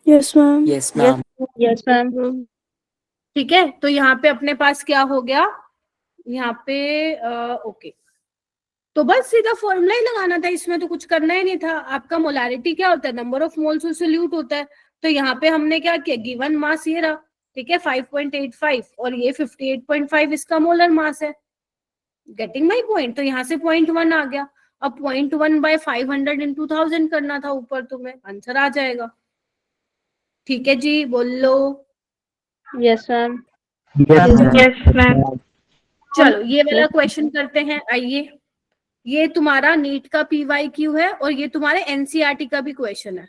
Speaker 5: Yes, ma'am.
Speaker 1: Yes, ma'am.
Speaker 2: Yes, ma'am.
Speaker 3: ठीक है, तो यहाँ पे अपने पास क्या हो गया? यहाँ पे ओके, तो बस सीधा फॉर्मूला ही लगाना था, इसमें तो कुछ करना ही नहीं था। आपका मोलैरिटी क्या होता है? Number of moles of solute होता है। तो यहाँ पे हमने क्या किया? गिवन मास ये रहा, ठीक है, 5.85, और ये 58.5 इसका मोलर मास है। Getting my point? तो यहाँ से 0.1 आ गया। अब 0.1 बाय 500 into 1000 करना था ऊपर, तुम्हें आंसर आ जाएगा। ठीक है जी, बोलो।
Speaker 2: Yes, ma'am.
Speaker 4: Yes, ma'am.
Speaker 2: Yes, ma'am.
Speaker 3: चलो ये वाला क्वेश्चन करते हैं, आइए। ये तुम्हारा नीट का PYQ है, और ये तुम्हारे NCERT का भी क्वेश्चन है,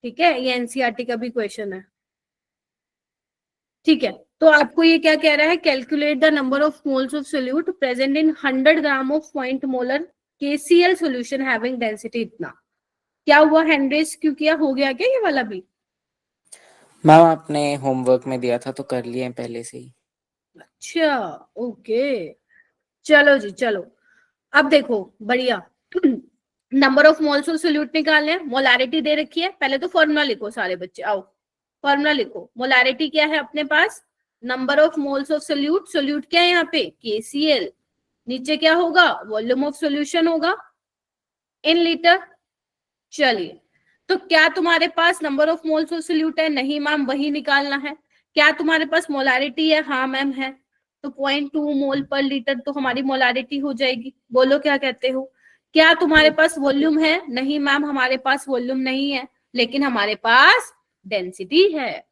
Speaker 3: ठीक है, ये NCERT का भी क्वेश्चन है, ठीक है। तो आपको ये क्या कह रहा है? Calculate the number of moles of solute present in 100 gram of point molar KCl solution having density इतना। क्या हुआ? हैंड रेस क्यों किया? हो गया क्या ये वाला भी?
Speaker 1: मैम आपने होमवर्क में दिया था तो कर लिए हैं पहले से ही।
Speaker 3: अच्छा, ओके, चलो जी चलो। अब देखो, बढ़िया। Number of moles of solute निकालने हैं। मोलैरिटी दे रखी है, पहले तो फॉर्मूला लिखो सारे बच्चे, आओ फॉर्मूला लिखो। मोलैरिटी क्या है अपने पास? Number of moles of solute. Solute क्या है यहाँ पे? KCl। नीचे क्या होगा? वॉल्यूम ऑफ सोल्यूशन होगा इन लीटर। चलिए, तो क्या तुम्हारे पास number of moles of solute है? नहीं मैम, वही निकालना है। क्या तुम्हारे पास मोलैरिटी है? हाँ मैम है। तो 0.2 मोल पर लीटर तो हमारी मोलैरिटी हो जाएगी। बोलो क्या कहते हो? क्या तुम्हारे पास वॉल्यूम है? नहीं मैम, हमारे पास वॉल्यूम नहीं है, लेकिन हमारे पास डेंसिटी है।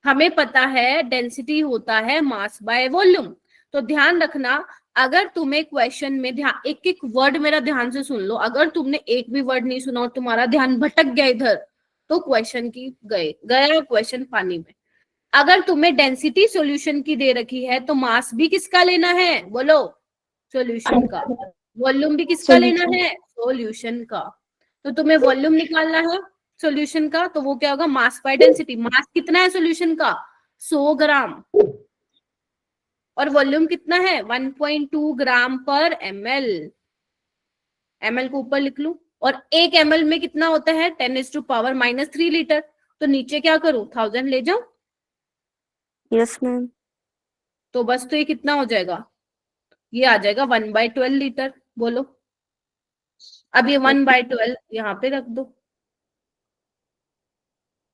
Speaker 3: हमें पता है डेंसिटी होता है मास बाय वॉल्यूम। तो ध्यान रखना, अगर तुम्हें क्वेश्चन में ध्यान, एक एक वर्ड मेरा ध्यान से सुन लो। अगर तुमने एक भी वर्ड नहीं सुना और तुम्हारा ध्यान भटक गया इधर, तो क्वेश्चन की गया क्वेश्चन पानी में। अगर तुम्हें डेंसिटी सॉल्यूशन की दे रखी है, तो मास भी किसका लेना है? बोलो, सॉल्यूशन का। वॉल्यूम भी किसका लेना है? सॉल्यूशन का। तो तुम्हें वॉल्यूम निकालना है सॉल्यूशन का, तो वो क्या होगा? Mass by density. मास कितना है सॉल्यूशन का? 100 ग्राम। और वॉल्यूम कितना है? 1.2 ग्राम पर ml। ml को ऊपर लिख लूं। और 1 ml में कितना होता है? 10⁻³ लीटर। तो नीचे क्या करूं? 1000 ले जाऊं।
Speaker 5: Yes, ma'am.
Speaker 3: तो बस, तो ये कितना हो जाएगा? ये आ जाएगा 1/12 लीटर। बोलो। अब ये 1/12 यहाँ पे रख दो,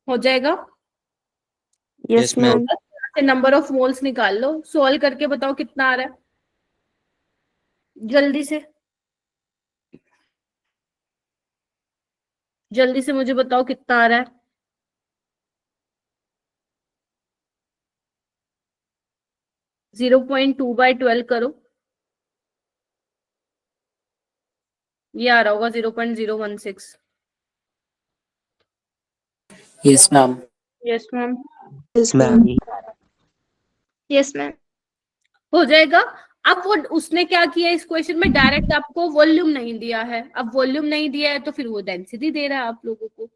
Speaker 3: हो जाएगा।
Speaker 5: Yes,
Speaker 4: Yes, ma'am.
Speaker 5: ma'am.
Speaker 3: Number of moles निकाल लो। सोल्व करके बताओ कितना आ रहा है, जल्दी से। जल्दी से मुझे बताओ कितना आ रहा है। 0.2/12 करो, ये आ रहा होगा 0.016।
Speaker 1: Yes, ma'am.
Speaker 2: Yes, ma'am.
Speaker 5: Yes,
Speaker 4: Ma'am.
Speaker 5: Yes, ma'am.
Speaker 3: हो जाएगा। अब वो उसने क्या किया इस क्वेश्चन में? डायरेक्ट आपको वॉल्यूम नहीं दिया है। अब वॉल्यूम नहीं दिया है तो फिर वो डेंसिटी दे रहा है आप लोगों को।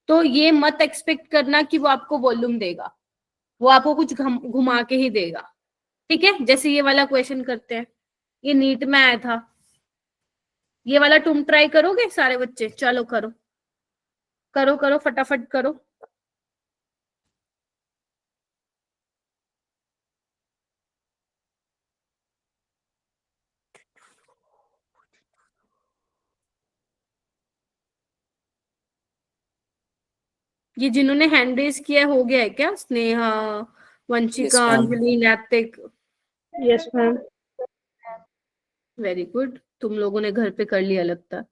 Speaker 3: तो ये मत एक्सपेक्ट करना कि वो आपको वॉल्यूम देगा, वो आपको कुछ घुमा के ही देगा। ठीक है, जैसे ये वाला क्वेश्चन करते हैं, ये नीट में आया था, ये वाला तुम ट्राई करोगे सारे बच्चे? चलो करो करो करो, फटाफट करो। ये जिन्होंने हैंड रेज किया हो गया है क्या? Sneha, Vanshika,
Speaker 1: Yes, ma'am.
Speaker 3: अंजलि, नैतिक।
Speaker 5: Yes, ma'am.
Speaker 3: वेरी गुड, तुम लोगों ने घर पे कर लिया लगता है।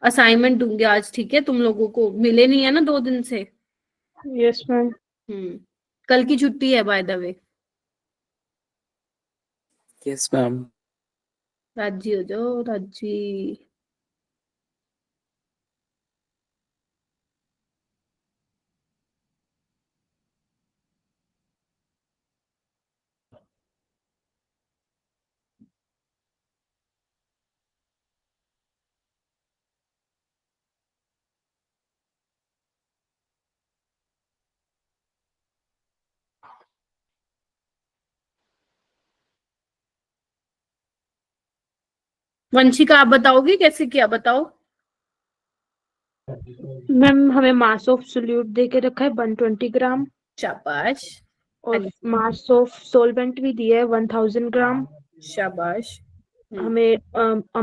Speaker 3: असाइनमेंट दूंगी आज, ठीक है? तुम लोगों को मिले नहीं है ना 2 दिन से।
Speaker 5: Yes, ma'am.
Speaker 3: कल की छुट्टी है by the way.
Speaker 1: Yes, ma'am.
Speaker 3: राजी हो जाओ, राजी। वंशिका, आप बताओगे कैसे किया? बताओ।
Speaker 5: मैम हमें मास ऑफ सोल्यूट दे के रखा है 120 ग्राम
Speaker 3: शाबाश,
Speaker 5: और मास ऑफ सोलवेंट भी दिया है 1000 ग्राम।
Speaker 3: शाबाश।
Speaker 5: हमें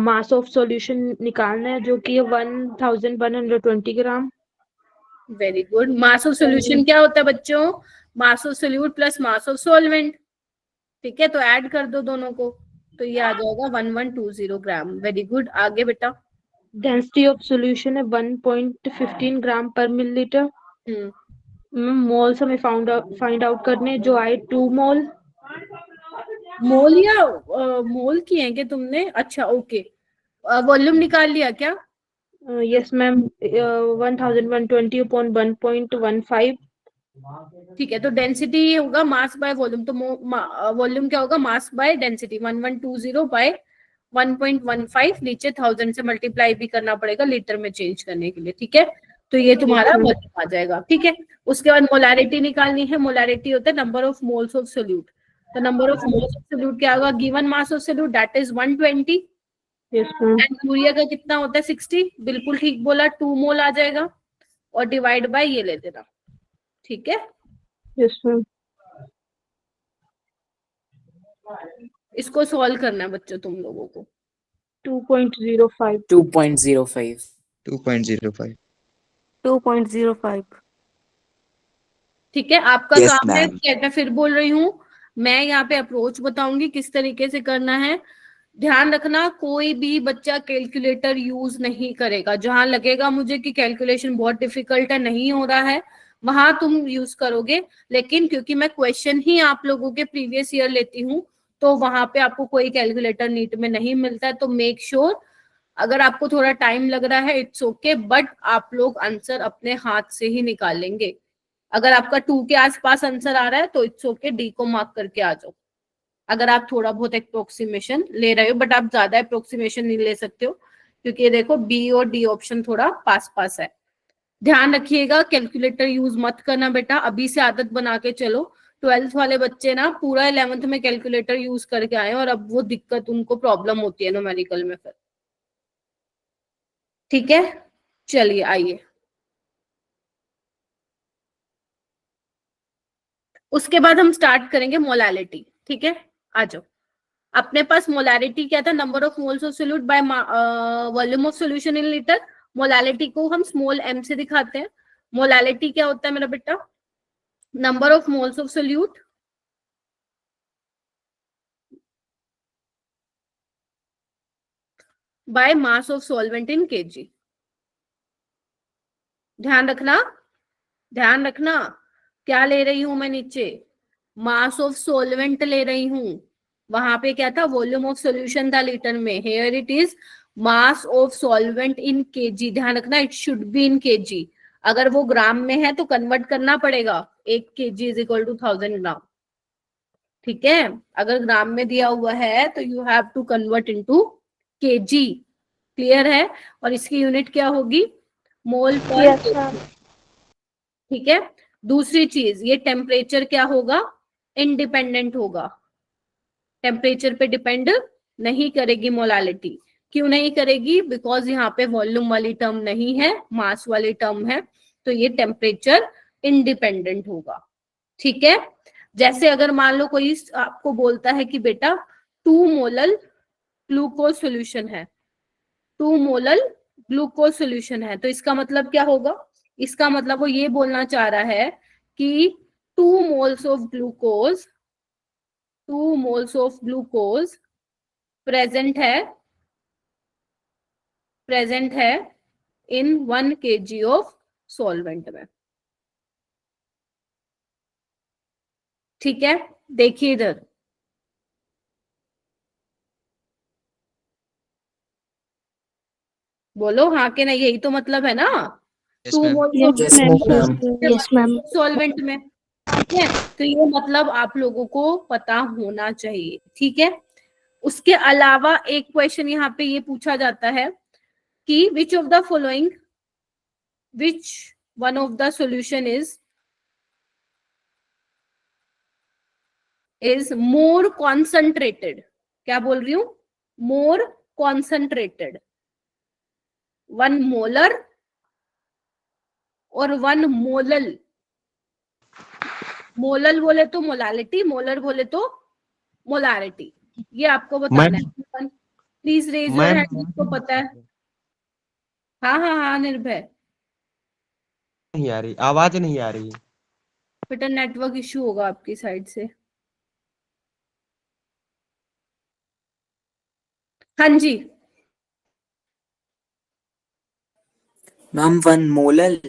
Speaker 5: मास ऑफ सॉल्यूशन निकालना है जो कि है 1120 gram.
Speaker 3: Very good. Mass of solution क्या होता है बच्चों? Mass of solute plus mass of solvent. ठीक है, तो ऐड कर दो दोनों को, तो ये आ जाएगा 1120 ग्राम। वेरी गुड, आगे बेटा।
Speaker 5: डेंसिटी ऑफ सॉल्यूशन है 1.15 ग्राम पर मिलीलीटर। मोल्स हमें फाइंड आउट करने हैं, जो आए 2 मोल।
Speaker 3: मोल या मोल किए हैं क्या तुमने? अच्छा, ओके। वॉल्यूम निकाल लिया क्या?
Speaker 5: Yes ma'am, 1120 upon 1.15।
Speaker 3: ठीक है, तो डेंसिटी होगा मास बाय वॉल्यूम, तो वॉल्यूम क्या होगा? Mass by density. 1120 बाय 1.15, नीचे 1000 से मल्टीप्लाई भी करना पड़ेगा लीटर में चेंज करने के लिए। ठीक है, तो ये तुम्हारा वॉल्यूम आ जाएगा। ठीक है, उसके बाद मोलैरिटी निकालनी है। मोलैरिटी होता है number of moles of solute. तो number of moles of solute क्या होगा? Given mass of solute that is 120।
Speaker 5: Yes ma'am.
Speaker 3: And urea का कितना होता है? 60। बिल्कुल ठीक बोला, 2 मोल आ जाएगा, और डिवाइड बाय ये ले देना। ठीक है,
Speaker 5: यस मैम।
Speaker 3: इसको सॉल्व करना है बच्चों तुम लोगों को।
Speaker 5: 2.05।
Speaker 1: 2.05.
Speaker 4: 2.05.
Speaker 5: 2.05।
Speaker 3: ठीक है, आपका
Speaker 1: Yes,
Speaker 3: काम है,
Speaker 1: ma'am.
Speaker 3: मैं फिर बोल रही हूँ, मैं यहाँ पे अप्रोच बताऊंगी किस तरीके से करना है। ध्यान रखना, कोई भी बच्चा कैलकुलेटर यूज नहीं करेगा। जहां लगेगा मुझे कि कैलकुलेशन बहुत डिफिकल्ट है, नहीं हो रहा है, वहां तुम यूज करोगे। लेकिन क्योंकि मैं क्वेश्चन ही आप लोगों के प्रीवियस ईयर लेती हूँ, तो वहां पे आपको कोई कैलकुलेटर नीट में नहीं मिलता है। तो मेक श्योर, अगर आपको थोड़ा टाइम लग रहा है इट्स ओके, बट आप लोग आंसर अपने हाथ से ही निकालेंगे। अगर आपका 2 के आसपास आंसर आ रहा है तो इट्स ओके, डी को मार्क करके आ जाओ। अगर आप थोड़ा बहुत अप्रोक्सीमेशन ले रहे हो, बट आप ज्यादा अप्रोक्सीमेशन नहीं ले सकते हो, क्योंकि ये देखो बी और डी ऑप्शन थोड़ा पास पास है। ध्यान रखिएगा, कैलकुलेटर यूज मत करना बेटा, अभी से आदत बना के चलो। 12th वाले बच्चे ना पूरा 11th में कैलकुलेटर यूज करके आए, और अब वो दिक्कत, उनको प्रॉब्लम होती है न्यूमेरिकल में फिर। ठीक है, चलिए आइए। उसके बाद हम स्टार्ट करेंगे मोलैलिटी। ठीक है, आ जाओ। अपने पास मोलैरिटी क्या था? Number of moles of solute by volume of solution in litre. Molality को हम स्मॉल m से दिखाते हैं। मोलैलिटी क्या होता है मेरा बेटा? Number of moles of solute by mass of solvent in KG. ध्यान रखना, ध्यान रखना, क्या ले रही हूं मैं नीचे? मास ऑफ सॉल्वेंट ले रही हूं। वहां पे क्या था? वॉल्यूम ऑफ सॉल्यूशन था लीटर में। Here it is mass of solvent in KG. ध्यान रखना, it should be in KG. अगर वो ग्राम में है तो कन्वर्ट करना पड़ेगा, 1 kg is equal to 1000 gram. ठीक है, अगर ग्राम में दिया हुआ है तो you have to convert into KG. Clear है? और इसकी यूनिट क्या होगी? मोल पर केजी। ठीक है, दूसरी चीज, ये टेम्परेचर क्या होगा? इंडिपेंडेंट होगा। टेम्परेचर पे डिपेंड नहीं करेगी मोलालिटी। क्यों नहीं करेगी? बिकॉज यहाँ पे वॉल्यूम वाली टर्म नहीं है, मास वाली टर्म है, तो ये टेम्परेचर इंडिपेंडेंट होगा। ठीक है, जैसे अगर मान लो कोई आपको बोलता है कि बेटा 2 मोलल ग्लूकोज सोल्यूशन है, 2 मोलल ग्लूकोज सोल्यूशन है, तो इसका मतलब क्या होगा? इसका मतलब वो ये बोलना चाह रहा है कि 2 moles of glucose, 2 moles of glucose present है इन 1 kg ऑफ सॉल्वेंट में। ठीक है, देखिए इधर, बोलो हाँ के नहीं, यही तो मतलब है ना।
Speaker 4: Yes,
Speaker 3: 2
Speaker 4: ma'am.
Speaker 3: Moles
Speaker 2: Yes,
Speaker 3: of
Speaker 1: Yes,
Speaker 2: ma'am.
Speaker 1: ma'am.
Speaker 2: Yes, ma'am.
Speaker 3: Solvent में। ठीक है, तो ये मतलब आप लोगों को पता होना चाहिए। ठीक है, उसके अलावा एक क्वेश्चन यहाँ पे ये पूछा जाता है कि which of the following, which one of the solution is more concentrated. क्या बोल रही हूं? मोर कॉन्सेंट्रेटेड, 1 मोलर और 1 मोलल। मोलल बोले तो मोलालिटी, मोलर बोले तो मोलारिटी। ये आपको बताना है। प्लीज रेज योर हैंड जिसको पता है। हाँ हाँ हाँ निर्भय,
Speaker 8: नहीं आ रही, आवाज नहीं आ रही।
Speaker 3: बेटा नेटवर्क इश्यू होगा आपकी साइड से। हाँ जी
Speaker 1: मैम 1 मोलल।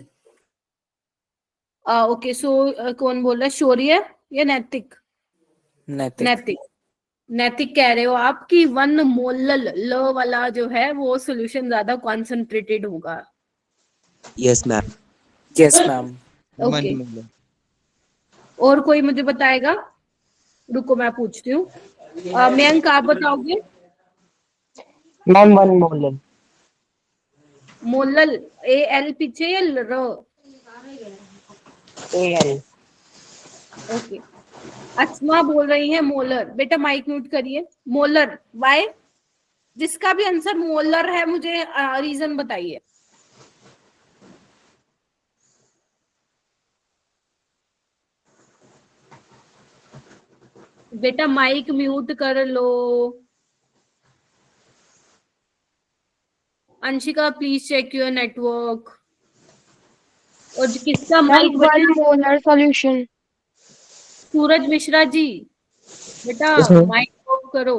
Speaker 3: ओके, सो कौन बोल रहा है, शौर्य या नैतिक?
Speaker 1: नैतिक।
Speaker 3: नैतिक, नैतिक कह रहे हो आप कि 1 मोलल ल वाला जो है वो सोल्यूशन ज्यादा कॉन्सेंट्रेटेड होगा।
Speaker 4: Yes, ma'am.
Speaker 1: Yes ma'am.
Speaker 3: Okay,
Speaker 4: 1 molar.
Speaker 3: और कोई मुझे बताएगा? रुको मैं पूछती हूँ। मयंक आप बताओगे?
Speaker 9: Ma'am 1 molar.
Speaker 3: मोलल AL पीछे या र?
Speaker 9: AL।
Speaker 3: ओके, अस्मा बोल रही है मोलर। बेटा माइक म्यूट करिए। Molar, why? जिसका भी आंसर मोलर है मुझे रीजन बताइए। बेटा माइक म्यूट कर लो। Anshika please check your network. और किसका mic?
Speaker 2: 1 molar solution.
Speaker 3: Suraj Mishra ji, बेटा
Speaker 9: Yes, ma'am.
Speaker 3: माइक ऑफ करो।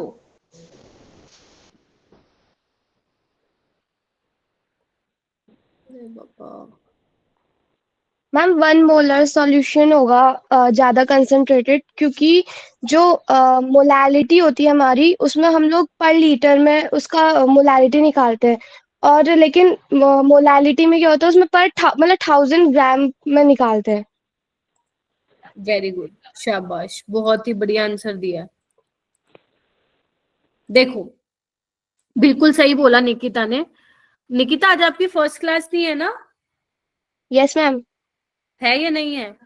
Speaker 3: अरे बाबा,
Speaker 2: मैम 1 मोलर सॉल्यूशन होगा ज्यादा कंसंट्रेटेड, क्योंकि जो मोलालिटी होती है हमारी उसमें हम लोग पर लीटर में उसका मोलालिटी निकालते हैं, और लेकिन मोलालिटी में क्या होता है उसमें पर मतलब 1000 ग्राम में निकालते हैं।
Speaker 3: वेरी गुड, शाबाश, बहुत ही बढ़िया आंसर दिया। देखो बिल्कुल सही बोला निकिता ने। निकिता आज आपकी फर्स्ट क्लास नहीं है ना?
Speaker 2: Yes ma'am.
Speaker 3: है या नहीं है?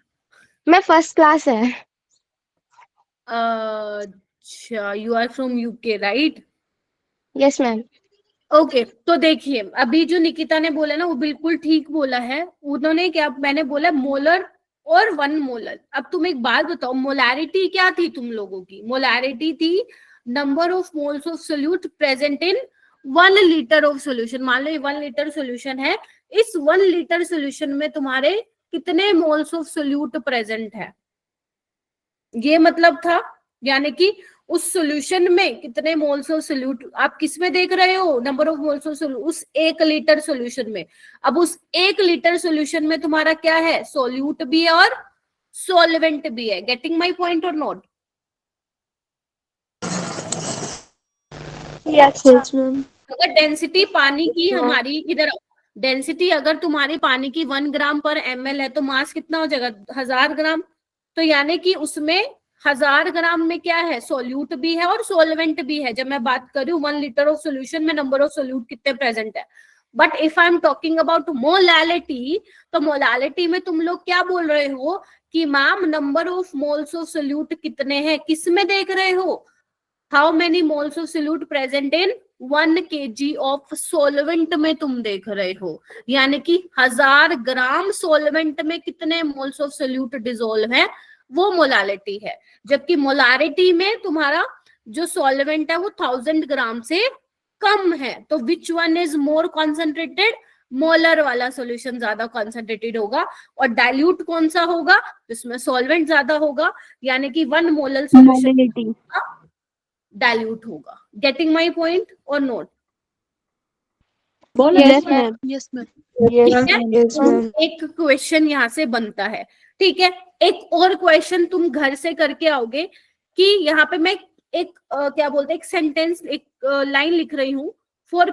Speaker 2: मैं फर्स्ट क्लास है।
Speaker 3: अच्छा, you are from UK right?
Speaker 2: Yes ma'am.
Speaker 3: Okay, तो देखिए अभी जो निकिता ने बोला ना वो बिल्कुल ठीक बोला है। उन्होंने क्या, मैंने बोला मोलर और 1 मोलर। अब तुम एक बात बताओ, मोलैरिटी क्या थी तुम लोगों की? मोलैरिटी थी number of moles of solute present in 1 litre of solution. मान लो ये 1 लीटर सोल्यूशन है, इस 1 लीटर सोल्यूशन में तुम्हारे कितने मोल्स ऑफ सोल्यूट प्रेजेंट है, ये मतलब था। यानी कि उस सॉल्यूशन में कितने मोल्स ऑफ सोल्यूट आप किस में देख रहे हो? Number of moles of solute उस 1 लीटर सॉल्यूशन में। अब उस 1 लीटर सॉल्यूशन में तुम्हारा क्या है? सोल्यूट भी है और सॉल्वेंट भी है। गेटिंग माय पॉइंट और नॉट?
Speaker 2: Yes ma'am.
Speaker 3: अगर डेंसिटी पानी की हमारी, इधर डेंसिटी अगर तुम्हारी पानी की 1 ग्राम पर ml है तो मास कितना हो जाएगा? 1000 ग्राम। तो यानी कि उसमें 1000 ग्राम में क्या है? सोल्यूट भी है और सोलवेंट भी है। जब मैं बात कर रही हूँ 1 लीटर ऑफ सोल्यूशन में नंबर ऑफ सोल्यूट कितने प्रेजेंट है। But if I am talking about molality, तो मोलालिटी में तुम लोग क्या बोल रहे हो कि ma'am number of moles of solute कितने हैं? किस में देख रहे हो? How many moles of solute present in 1 kg of solvent में तुम देख रहे हो, यानी कि 1000 ग्राम सोलवेंट में कितने मोल्स ऑफ सोल्यूट डिसोल्व है, वो मोलालिटी है। जबकि मोलारिटी में तुम्हारा जो सॉल्वेंट है वो 1000 ग्राम से कम है। तो which one is more concentrated? Molar वाला सॉल्यूशन ज्यादा कॉन्सेंट्रेटेड होगा। और डाइल्यूट कौन सा होगा? जिसमें सॉल्वेंट ज्यादा होगा, यानी कि 1 मोलर सॉल्यूशन डाइल्यूट होगा। गेटिंग माय पॉइंट और note?
Speaker 5: Yes ma'am.
Speaker 6: Yes ma'am.
Speaker 3: ठीक है, एक क्वेश्चन यहाँ से बनता है। ठीक है, एक और क्वेश्चन तुम घर से करके आओगे कि यहाँ पे मैं एक क्या बोलते हैं, एक सेंटेंस, एक लाइन लिख रही हूं। For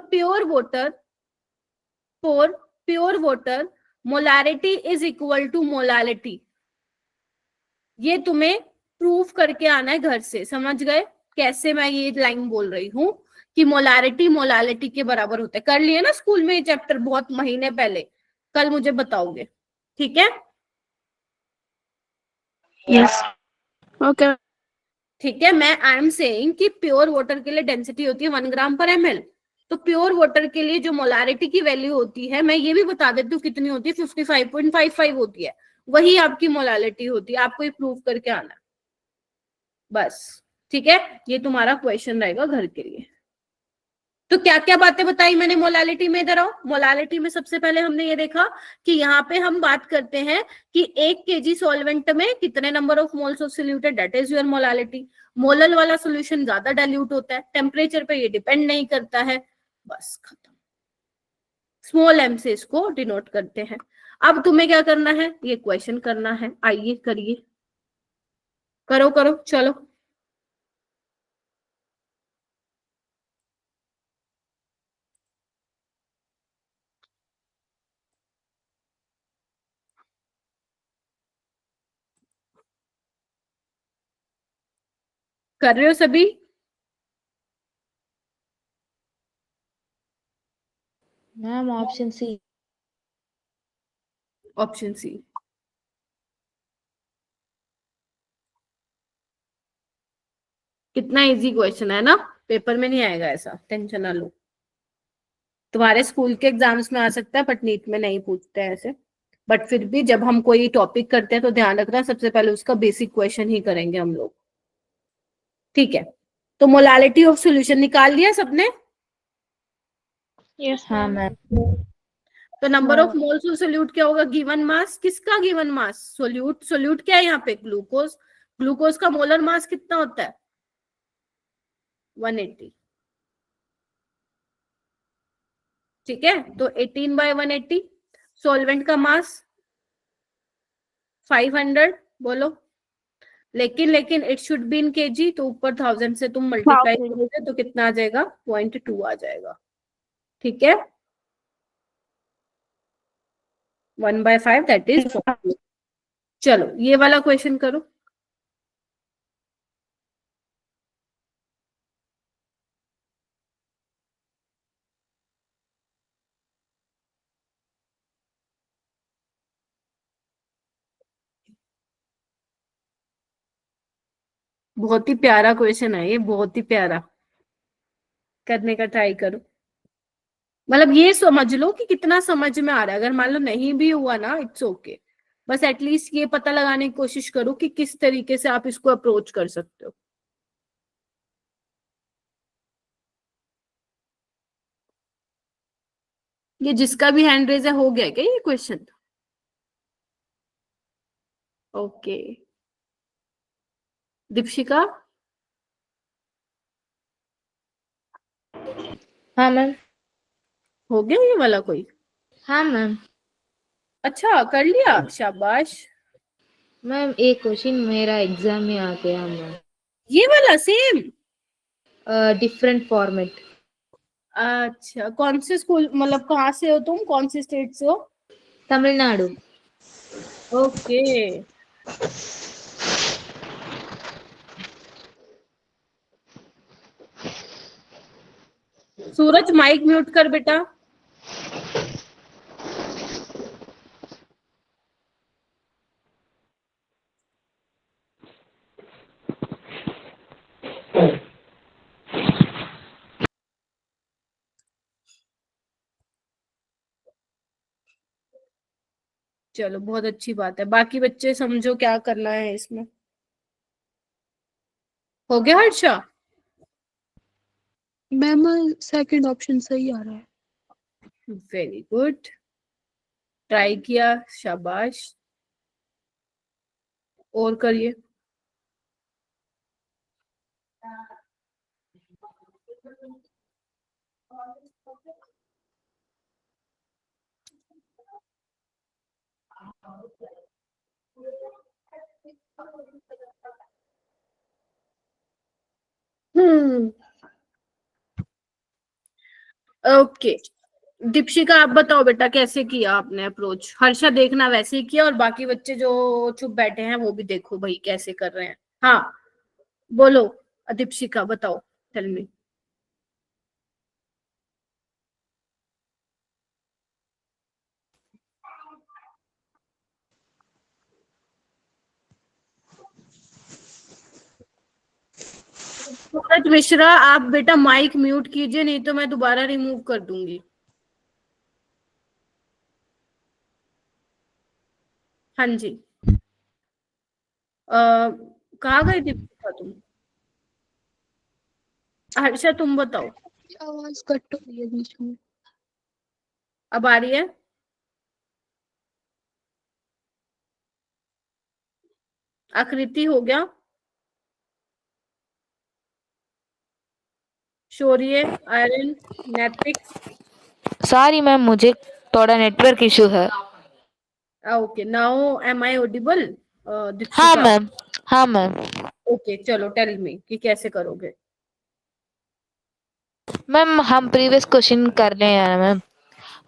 Speaker 3: pure water molarity is equal to molality. ये तुम्हें प्रूफ करके आना है घर से। समझ गए कैसे मैं ये लाइन बोल रही हूँ कि मोलारिटी मोलालिटी के बराबर होता है? कर लिए ना स्कूल में ये चैप्टर बहुत महीने पहले। कल मुझे बताओगे, ठीक है?
Speaker 5: Yes okay.
Speaker 3: ठीक है, मैं आई एम सेइंग कि प्योर वाटर के लिए डेंसिटी होती है 1 ग्राम पर ml। तो प्योर वाटर के लिए जो मोलारिटी की वैल्यू होती है, मैं ये भी बता देती हूँ कितनी होती है, 55.55 होती है। वही आपकी मोलालिटी होती है। आपको ये प्रूव करके आना है बस। ठीक है, ये तुम्हारा क्वेश्चन रहेगा घर के लिए। तो क्या क्या बातें बताई मैंने मोलालिटी में? इधर आओ। मोलालिटी में सबसे पहले हमने ये देखा कि यहाँ पे हम बात करते हैं कि 1 kg सॉल्वेंट में कितने number of moles of soluted, that is your molality. Molal वाला सोल्यूशन ज्यादा डाइल्यूट होता है, टेम्परेचर पे ये डिपेंड नहीं करता है। बस खत्म। स्मॉल एम से इसको डिनोट करते हैं। अब तुम्हें क्या करना है? ये क्वेश्चन करना है। आइए करिए, करो करो चलो। कर रहे हो सभी?
Speaker 7: Ma'am option C.
Speaker 3: Option C. कितना इजी क्वेश्चन है ना, पेपर में नहीं आएगा ऐसा, टेंशन ना लो। तुम्हारे स्कूल के एग्जाम्स में आ सकता है बट नीट में नहीं पूछते हैं ऐसे। बट फिर भी जब हम कोई टॉपिक करते हैं तो ध्यान रखना सबसे पहले उसका बेसिक क्वेश्चन ही करेंगे हम लोग। ठीक है, तो मोलालिटी ऑफ सॉल्यूशन निकाल लिया सबने?
Speaker 5: यस
Speaker 7: हाँ मैम।
Speaker 3: तो number of moles of solute क्या होगा? गिवन मास। किसका गिवन मास? सोल्यूट। सोल्यूट क्या है यहाँ पे? ग्लूकोज। ग्लूकोज का मोलर मास कितना होता है? 180। ठीक है, तो 18/180। सॉल्वेंट का मास 500। बोलो। लेकिन it should be in KG, तो ऊपर 1000 से तुम मल्टीप्लाई करोगे तो कितना आ जाएगा? 0.2 आ जाएगा। ठीक है, 1/5 दैट इज 4। चलो ये वाला क्वेश्चन करो। बहुत ही प्यारा क्वेश्चन है ये, बहुत ही प्यारा। करने का ट्राई करो। मतलब ये समझ लो कि कितना समझ में आ रहा है। अगर मान लो नहीं भी हुआ ना, इट्स ओके। बस एटलीस्ट ये पता लगाने की कोशिश करो कि किस तरीके से आप इसको अप्रोच कर सकते हो। ये जिसका भी हैंड रेज है हो गया क्या ये क्वेश्चन? ओके, दीपशिका?
Speaker 7: हाँ मैम।
Speaker 3: हो गया ये वाला कोई?
Speaker 7: हाँ मैम।
Speaker 3: अच्छा कर लिया, शाबाश।
Speaker 7: मैम एक क्वेश्चन मेरा एग्जाम में आ गया मैम,
Speaker 3: ये वाला सेम?
Speaker 7: Different format.
Speaker 3: अच्छा, कौन से स्कूल, मतलब कहाँ से हो तुम, कौन से स्टेट से हो?
Speaker 7: तमिलनाडु।
Speaker 3: ओके। सूरज माइक म्यूट कर बेटा। चलो बहुत अच्छी बात है। बाकी बच्चे समझो क्या करना है इसमें। हो गया हर्षा?
Speaker 6: मैम सेकंड ऑप्शन सही आ रहा है।
Speaker 3: वेरी गुड, ट्राई किया, शाबाश। और करिए। ओके, दीपशिका आप बताओ बेटा कैसे किया आपने अप्रोच। हर्षा देखना वैसे ही किया, और बाकी बच्चे जो चुप बैठे हैं वो भी देखो भाई कैसे कर रहे हैं। हाँ बोलो दीपशिका, बताओ, टेल मी। सूरज मिश्रा आप बेटा माइक म्यूट कीजिए, नहीं तो मैं दोबारा रिमूव कर दूंगी। हाँ जी, कहाँ गई दीपिका तुम? हर्षा तुम बताओ।
Speaker 6: आवाज कट हो रही है बीच में।
Speaker 3: अब आ रही है? आकृति हो गया? शौर्य, आयरन, नैतिक?
Speaker 10: सॉरी मैम, मुझे थोड़ा नेटवर्क इशू है।
Speaker 3: Okay, now am I audible?
Speaker 10: हाँ
Speaker 3: दीपिका?
Speaker 10: मैम, हाँ मैम।
Speaker 3: ओके चलो, टेल मी कि कैसे करोगे।
Speaker 10: मैम हम प्रीवियस क्वेश्चन कर रहे हैं मैम।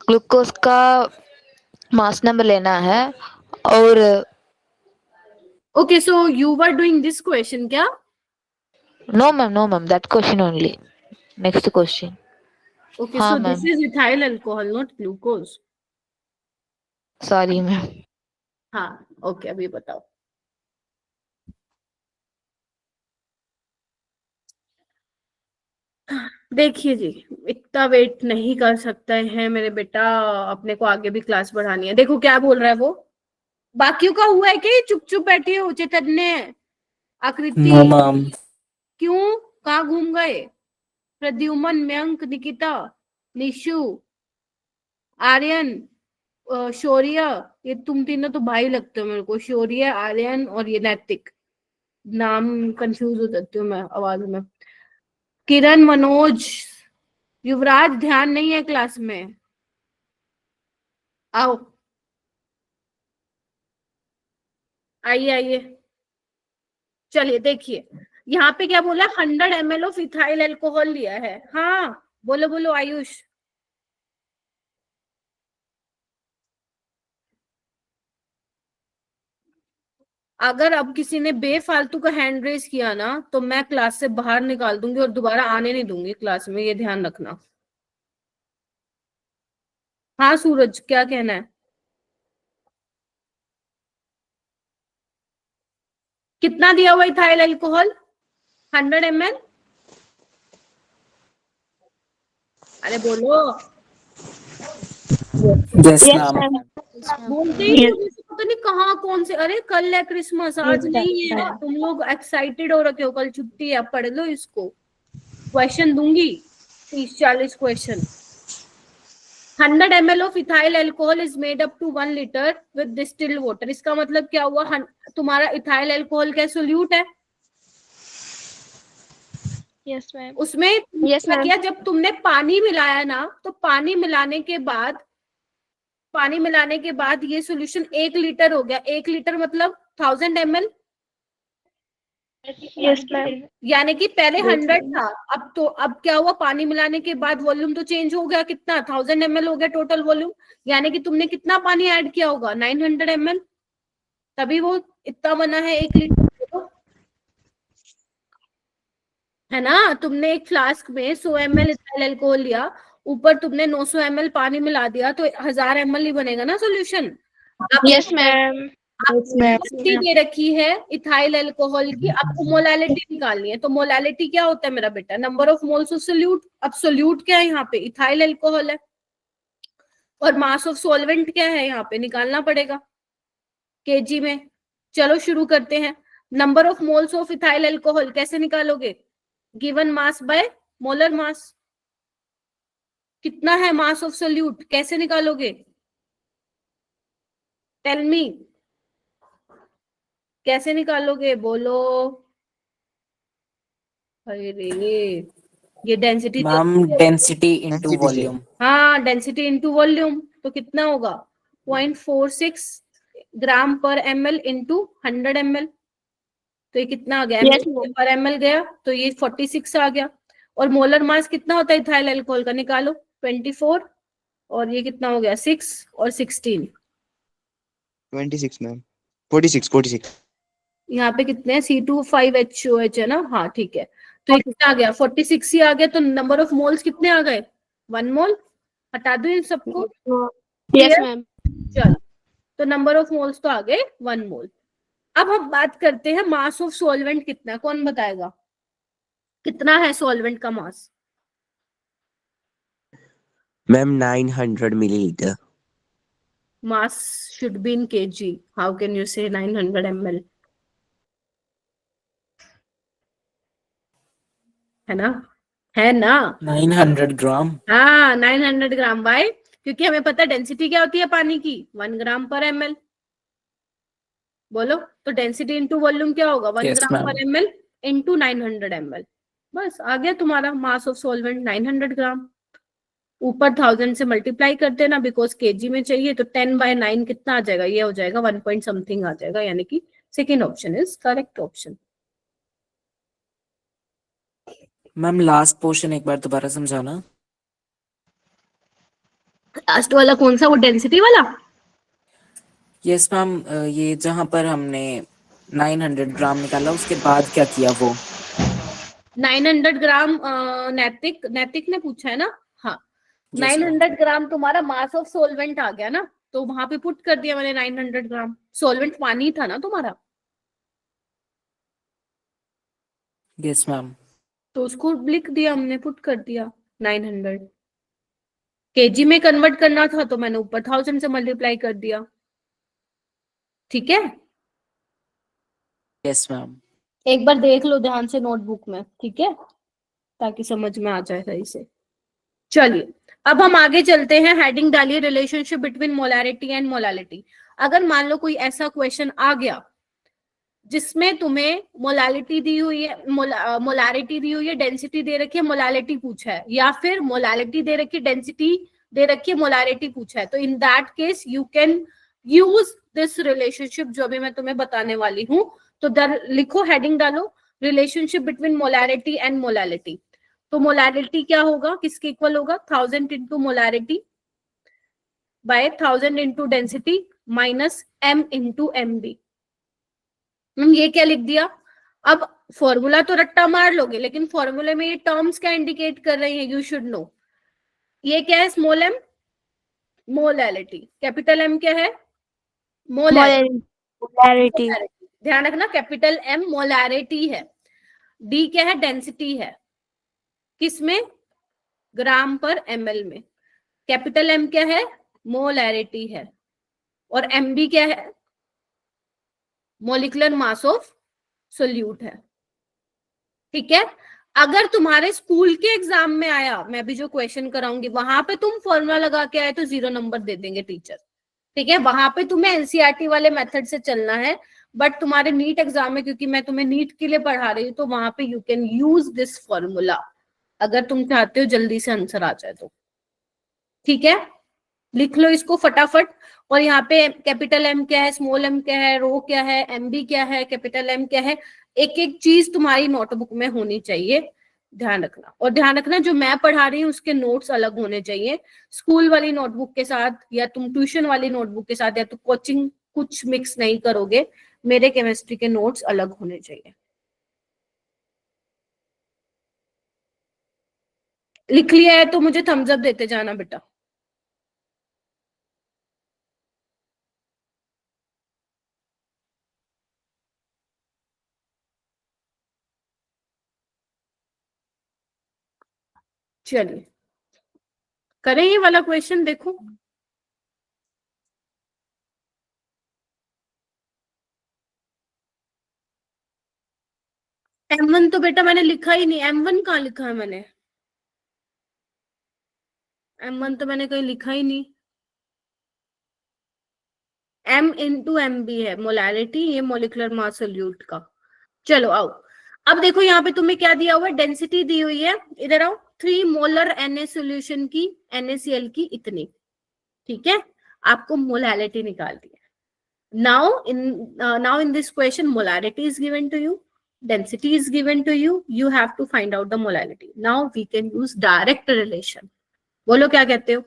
Speaker 10: ग्लूकोज का मास नंबर लेना है और
Speaker 3: okay, so you were doing this question क्या?
Speaker 10: No ma'am that question only. Next question.
Speaker 3: Okay,
Speaker 10: हाँ
Speaker 3: so this
Speaker 10: ma'am,
Speaker 3: is ethyl alcohol not glucose.
Speaker 10: Sorry ma'am.
Speaker 3: हाँ ओके, अभी बताओ। देखिए जी, इतना वेट नहीं कर सकते हैं मेरे बेटा, अपने को आगे भी क्लास बढ़ानी है। देखो क्या बोल रहा है वो। बाकियों का हुआ है कि चुप चुप बैठी हो? चैतन्य, आकृति,
Speaker 1: नो मैम।
Speaker 3: क्यों, कहाँ घूम गए? प्रद्युमन, मयंक, निकिता, निशु, आर्यन, शौर्य, ये तुम तीनों तो भाई लगते हो मेरे को। शौर्य, आर्यन और ये नैतिक। नाम कंफ्यूज हो जाती हूँ मैं आवाज में। किरण, मनोज, युवराज ध्यान नहीं है क्लास में, आओ, आइए आइए। चलिए देखिए, यहाँ पे क्या बोला, 100 ml ऑफ इथाइल अल्कोहल लिया है। हाँ बोलो बोलो आयुष। अगर अब किसी ने बेफालतू का हैंड रेस किया ना तो मैं क्लास से बाहर निकाल दूंगी और दोबारा आने नहीं दूंगी क्लास में, ये ध्यान रखना। हाँ सूरज, क्या कहना है? कितना दिया हुआ इथाइल अल्कोहल? 100 ml? अरे बोलो।
Speaker 1: Yes ma'am.
Speaker 3: बोलते ही नहीं हो, जैसे पता नहीं कहाँ कौन से। अरे कल है क्रिसमस, आज नहीं है। तुम लोग एक्साइटेड हो रखे हो, कल छुट्टी है, पढ़ लो इसको। क्वेश्चन दूंगी 30-40 question. 100 ml of ethyl alcohol is made up to 1 liter with distilled water. इसका मतलब क्या हुआ, तुम्हारा इथाइल अल्कोहल क्या सोल्यूट है?
Speaker 2: Yes ma'am.
Speaker 3: उसमें
Speaker 2: Yes,
Speaker 3: क्या
Speaker 2: ma'am.
Speaker 3: किया, जब तुमने पानी मिलाया ना, तो पानी मिलाने के बाद ये सोल्यूशन 1 लीटर हो गया। 1 लीटर मतलब 1000 ml।
Speaker 2: Yes ma'am.
Speaker 3: यानी कि पहले 100 था, अब क्या हुआ, पानी मिलाने के बाद वॉल्यूम तो चेंज हो गया। कितना? 1000 ml हो गया टोटल वॉल्यूम। यानी कि तुमने कितना पानी ऐड किया होगा? 900 ml, तभी वो इतना बना है 1 लीटर। है ना? तुमने एक फ्लास्क में 100 ml इथाइल अल्कोहल लिया, ऊपर तुमने 900 ml पानी मिला दिया, तो 1000 ml ही बनेगा ना सोल्यूशन।
Speaker 2: Yes ma'am.
Speaker 3: क्वांटिटी दे रखी है इथाइल अल्कोहल की, आपको मोलालिटी निकालनी है। तो मोलालिटी क्या होता है मेरा बेटा? Number of moles of solute. अब सोल्यूट क्या है यहाँ पे? इथाइल अल्कोहल है। और मास ऑफ सॉल्वेंट क्या है यहाँ पे? निकालना पड़ेगा। केजी में। चलो शुरू करते हैं। Number of moles of ethyl alcohol कैसे निकालोगे? गिवन मास बाय मोलर मास। कितना है मास ऑफ सोल्यूट, कैसे निकालोगे? टेल मी, कैसे निकालोगे, बोलो। अरे ये density,
Speaker 1: ma'am density into
Speaker 4: density से
Speaker 1: वॉल्यूम।
Speaker 3: हाँ डेंसिटी इनटू वॉल्यूम, तो कितना होगा 0.46 ग्राम पर ml इंटू 100 ml। तो ये कितना आ गया,
Speaker 2: Yes,
Speaker 3: ml पर ml गया, तो ये 46 आ गया। और मोलर मास कितना होता है इथाइल अल्कोहल का, निकालो 24, और ये कितना हो गया 6 और 16।
Speaker 4: 26 मैम, 46
Speaker 3: यहाँ पे कितने हैं, C2H5OH है ना, हाँ ठीक है। तो ये कितना आ गया 46 ही आ गया। तो नंबर ऑफ मोल्स कितने आ गए, 1 मोल। हटा दो इन सबको।
Speaker 2: yes,
Speaker 3: Clear?
Speaker 2: ma'am.
Speaker 3: चलो, तो नंबर ऑफ मोल्स तो आ गए 1 मोल। अब हम बात करते हैं मास ऑफ सॉल्वेंट कितना है, कौन बताएगा कितना है सॉल्वेंट का mass?
Speaker 8: Ma'am 900 millilitre.
Speaker 3: Mass should be in kg, how can you say 900 ml, है ना, है ना?
Speaker 1: 900 ग्राम।
Speaker 3: हाँ 900 ग्राम बाय, क्योंकि हमें पता है डेंसिटी क्या होती है पानी की, 1 ग्राम पर ml। बोलो, तो डेंसिटी इंटू वॉल्यूम क्या होगा, 1
Speaker 1: यस
Speaker 3: ग्राम
Speaker 1: मैम।
Speaker 3: पर ml इंटू 900 ml। बस आ गया तुम्हारा मास ऑफ सॉल्वेंट 900 ग्राम। ऊपर 1000 से मल्टीप्लाई करते हैं ना, बिकॉज केजी में चाहिए, तो 10/9 कितना आ जाएगा, ये हो जाएगा 1 पॉइंट समथिंग आ जाएगा, यानी कि second option is correct option.
Speaker 1: Ma'am last portion एक बार दोबारा समझाना।
Speaker 3: लास्ट वाला कौन सा, वो डेंसिटी वाला?
Speaker 1: यस मैम, ये जहाँ पर हमने 900 ग्राम निकाला उसके बाद क्या किया वो?
Speaker 3: 900 ग्राम नैतिक नैतिक ने पूछा है ना, हाँ।
Speaker 1: Yes ma'am.
Speaker 3: 900 ग्राम तुम्हारा मास ऑफ सोलवेंट आ गया ना, तो वहां पे पुट कर दिया मैंने 900 ग्राम। सोलवेंट पानी था ना तुम्हारा,
Speaker 1: यस मैम।
Speaker 3: तो उसको लिख दिया हमने, पुट कर दिया 900। केजी में कन्वर्ट करना था तो मैंने ऊपर 1000 से मल्टीप्लाई कर दिया, ठीक है।
Speaker 1: Yes ma'am.
Speaker 3: एक बार देख लो ध्यान से नोटबुक में, ठीक है, ताकि समझ में आ जाए सही से। चलिए, अब हम आगे चलते हैं। हेडिंग डालिए relationship between molarity and molality. अगर मान लो कोई ऐसा क्वेश्चन आ गया जिसमें तुम्हें मोलालिटी दी हुई है, मोलारिटी दी हुई है, डेंसिटी दे रखी है, मोलालिटी पूछा है, या फिर मोलालिटी दे रखी है, डेंसिटी दे रखी है, मोलारिटी पूछा है, तो in that case you can use this relationship जो अभी मैं तुम्हें बताने वाली हूं। तो लिखो, हेडिंग डालो, relationship between molarity and molality. तो मोलारिटी क्या होगा, किसके इक्वल होगा, 1000 into molarity by 1000 into density minus m into mb। ये क्या लिख दिया? अब फॉर्मूला तो रट्टा मार लोगे, लेकिन फॉर्मूले में ये टर्म्स क्या इंडिकेट कर रही है, यू शुड नो। ये क्या है, small m molality, capital M क्या है, मोलैरिटी। ध्यान रखना, कैपिटल M मोलैरिटी है, D क्या है, डेंसिटी है, किसमें, ग्राम पर ml में। कैपिटल M क्या है, मोलैरिटी है, और MB क्या है, मोलिकुलर मास ऑफ सोल्यूट है, ठीक है। अगर तुम्हारे स्कूल के एग्जाम में आया, मैं भी जो क्वेश्चन कराऊंगी वहां पे तुम फॉर्मूला लगा के आए तो 0 नंबर दे देंगे टीचर, ठीक है। वहां पे तुम्हें एनसीईआरटी वाले मेथड से चलना है, बट तुम्हारे नीट एग्जाम में, क्योंकि मैं तुम्हें नीट के लिए पढ़ा रही हूँ, तो वहां पे you can use this formula अगर तुम चाहते हो जल्दी से आंसर आ जाए तो, ठीक है। लिख लो इसको फटाफट। और यहाँ पे कैपिटल M क्या है, स्मॉल m क्या है, रो क्या है, MB क्या है, कैपिटल M क्या है, एक एक चीज तुम्हारी नोटबुक में होनी चाहिए, ध्यान रखना। और ध्यान रखना, जो मैं पढ़ा रही हूँ उसके नोट्स अलग होने चाहिए, स्कूल वाली नोटबुक के साथ या तुम ट्यूशन वाली नोटबुक के साथ या तो कोचिंग कुछ मिक्स नहीं करोगे, मेरे केमिस्ट्री के नोट्स अलग होने चाहिए। लिख लिया है तो मुझे थम्स अप देते जाना बेटा। चलिए करें ये वाला क्वेश्चन, देखो। M1 तो बेटा मैंने लिखा ही नहीं, M1 कहाँ लिखा है मैंने? M1 तो मैंने कहीं लिखा ही नहीं। M इंटू एम बी है मोलैरिटी, ये मोलिकुलर मास सोल्यूट का। चलो आओ, अब देखो यहाँ पे तुम्हें क्या दिया हुआ है, डेंसिटी दी हुई है, इधर आओ। 3 मोलर Na सोल्यूशन की, NaCl की इतनी, ठीक है, आपको मोलैरिटी निकालनी है। now in this question molarity is given to you, density is given to you, you have to find out the molality. Now we can use direct relation. बोलो क्या कहते हो?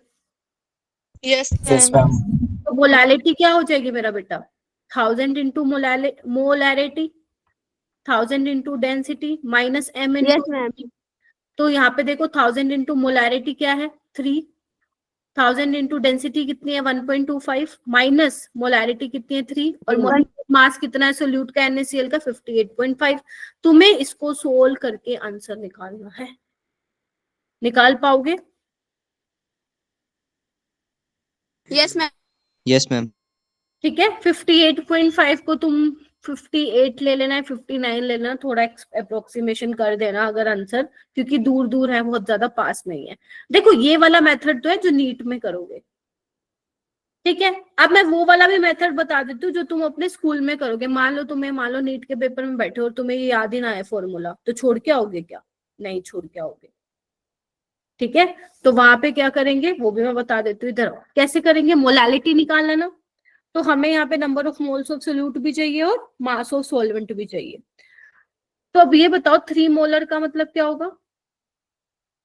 Speaker 6: Yes
Speaker 1: Yes,
Speaker 6: ma'am.
Speaker 1: ma'am.
Speaker 3: तो molarity क्या हो जाएगी मेरा बेटा? 1000 into molarity, 1000 into density minus m
Speaker 5: yes
Speaker 3: into.
Speaker 5: Ma'am.
Speaker 3: तो यहाँ पे देखो 1000 इंटू मोलैरिटी क्या है 3, 1000 इंटू डेंसिटी कितनी है 1.25, माइनस मोलैरिटी कितनी है 3, और मास कितना है सोल्यूट का NaCl का 58.5। तुम्हें इसको सोल्व करके आंसर निकालना है, निकाल पाओगे?
Speaker 6: Yes ma'am.
Speaker 4: Yes ma'am.
Speaker 3: ठीक है, 58.5 को तुम 58 ले लेना है, 59 ले लेना, थोड़ा अप्रोक्सीमेशन कर देना अगर आंसर, क्योंकि दूर दूर है, बहुत ज्यादा पास नहीं है। देखो ये वाला मेथड तो है जो नीट में करोगे, ठीक है। अब मैं वो वाला भी मेथड बता देती हूँ जो तुम अपने स्कूल में करोगे। मान लो नीट के पेपर में बैठे हो और तुम्हें ये याद ही ना है फॉर्मूला, तो छोड़ के आओगे क्या? नहीं छोड़ के आओगे, ठीक है। तो वहां पे क्या करेंगे वो भी मैं बता देती हूँ। इधर कैसे करेंगे, मोलैलिटी निकालना ना, तो हमें यहाँ पे number of moles of solute भी चाहिए और मास ऑफ सॉल्वेंट भी चाहिए। तो अब ये बताओ 3 मोलर का मतलब क्या होगा?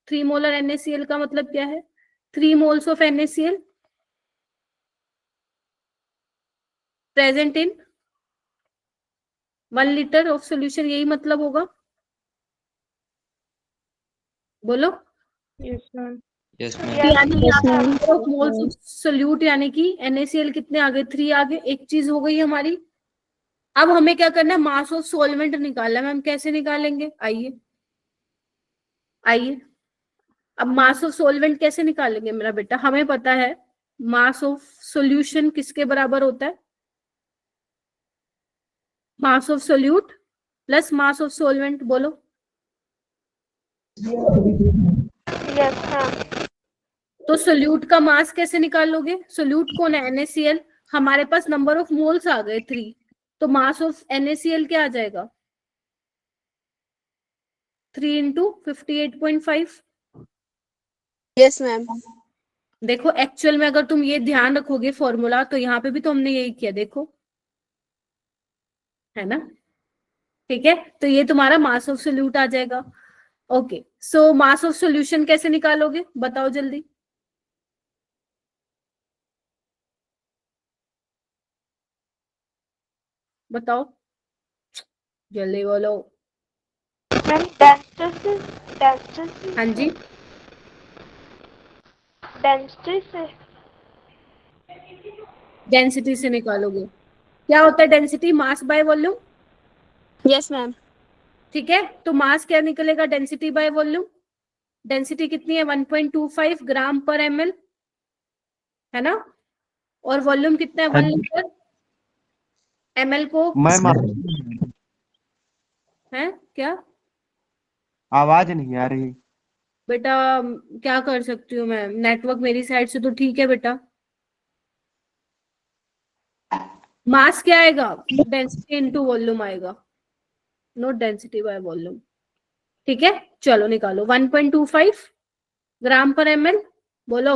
Speaker 3: 3 मोलर NaCl का मतलब क्या है? 3 moles of NaCl present in 1 litre of solution, यही मतलब होगा? बोलो।
Speaker 5: Yes ma'am.
Speaker 4: Yes
Speaker 3: moles of solute यानी कि NaCl कितने आ गए? 3 आ गए। एक चीज हो गई हमारी। अब हमें क्या करना है, मास ऑफ सॉल्वेंट निकालना है। मैम कैसे निकालेंगे? आइए आइए, अब मास ऑफ सॉल्वेंट कैसे निकालेंगे मेरा बेटा? हमें पता है मास ऑफ सॉल्यूशन किसके बराबर होता है? Mass of solute plus mass of solvent. बोलो।
Speaker 5: Yes ma'am.
Speaker 3: तो सोल्यूट का मास कैसे निकालोगे? सोल्यूट कौन है? NaCl। हमारे पास नंबर ऑफ मोल्स आ गए 3, तो मास ऑफ NaCl क्या आ जाएगा? 3 इंटू 58.5।
Speaker 6: Yes ma'am.
Speaker 3: देखो एक्चुअल में अगर तुम ये ध्यान रखोगे फॉर्मूला, तो यहाँ पे भी तो हमने यही किया, देखो, है ना? ठीक है, तो ये तुम्हारा मास ऑफ सोल्यूट आ जाएगा। Okay, so mass of solution कैसे निकालोगे बताओ जल्दी। बताओ जल्दी बोलो।
Speaker 5: मैम
Speaker 3: हाँ जी,
Speaker 5: डेंसिटी से।
Speaker 3: डेंसिटी से निकालोगे। क्या होता है density? Mass by volume.
Speaker 6: Yes ma'am.
Speaker 3: ठीक है, तो मास क्या निकलेगा? Density by volume. डेंसिटी कितनी है? 1.25 ग्राम पर ml, है ना? और वॉल्यूम कितना है? 1 लीटर। ml को
Speaker 8: मैम
Speaker 3: है क्या
Speaker 8: आवाज नहीं आ रही।
Speaker 3: बेटा? क्या कर सकती हूँ मैं, नेटवर्क मेरी साइड से तो ठीक है बेटा। मास क्या आएगा? डेंसिटी इनटू वॉल्यूम आएगा, नॉट डेंसिटी बाय वॉल्यूम। ठीक है, चलो निकालो। 1.25 ग्राम पर ml, बोलो।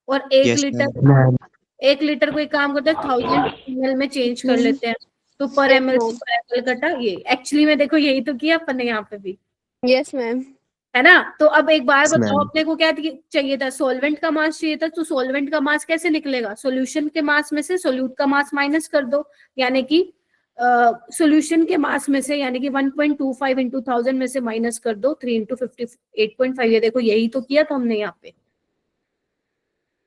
Speaker 3: और 1 लीटर, 1 लीटर को एक काम करते हैं 1000 ml में चेंज कर लेते हैं, तो पर ml से पर ml कटा। ये एक्चुअली में देखो यही तो किया अपन ने यहाँ पे भी,
Speaker 6: यस मैम।
Speaker 3: है ना? तो अब एक बार बताओ, अपने को क्या चाहिए था? सॉल्वेंट का मास चाहिए था। तो सॉल्वेंट का मास कैसे निकलेगा? सॉल्यूशन के मास में से सोल्यूट का मास माइनस कर दो, यानी कि सॉल्यूशन के मास में से, यानी कि 1.25 इंटू 1000 में से माइनस कर दो 3 इंटू 58.5। ये देखो यही तो किया था हमने यहाँ पे।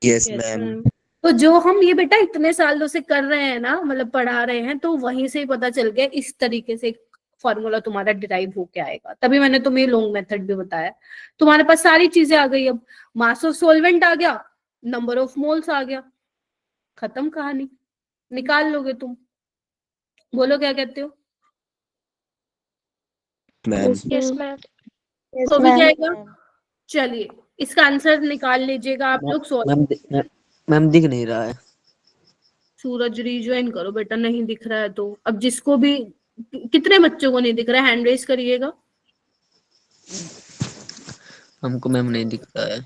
Speaker 4: Yes ma'am.
Speaker 3: तो जो हम ये बेटा इतने सालों से कर रहे हैं ना, मतलब पढ़ा रहे हैं, तो वहीं से ही पता चल गया इस तरीके से फॉर्मूला तुम्हारा डिराइव होके आएगा। तभी मैंने तुम्हें लॉन्ग मेथड भी बताया। तुम्हारे पास सारी चीजें आ गई। अब मास ऑफ सॉल्वेंट आ गया, नंबर ऑफ मोल्स आ गया, खत्म कहानी, निकाल लोगे तुम। बोलो क्या कहते हो?
Speaker 4: मैम।
Speaker 2: Yes ma'am.
Speaker 3: हो भी जाएगा। चलिए इसका आंसर निकाल लीजिएगा आप लोग।
Speaker 4: मैम दिख नहीं रहा है।
Speaker 3: सूरज रिज्वाइन करो बेटा, नहीं दिख रहा है तो। अब जिसको भी, कितने बच्चों को नहीं दिख रहा है हैंड रेज करिएगा।
Speaker 4: हमको मैम नहीं दिख रहा है।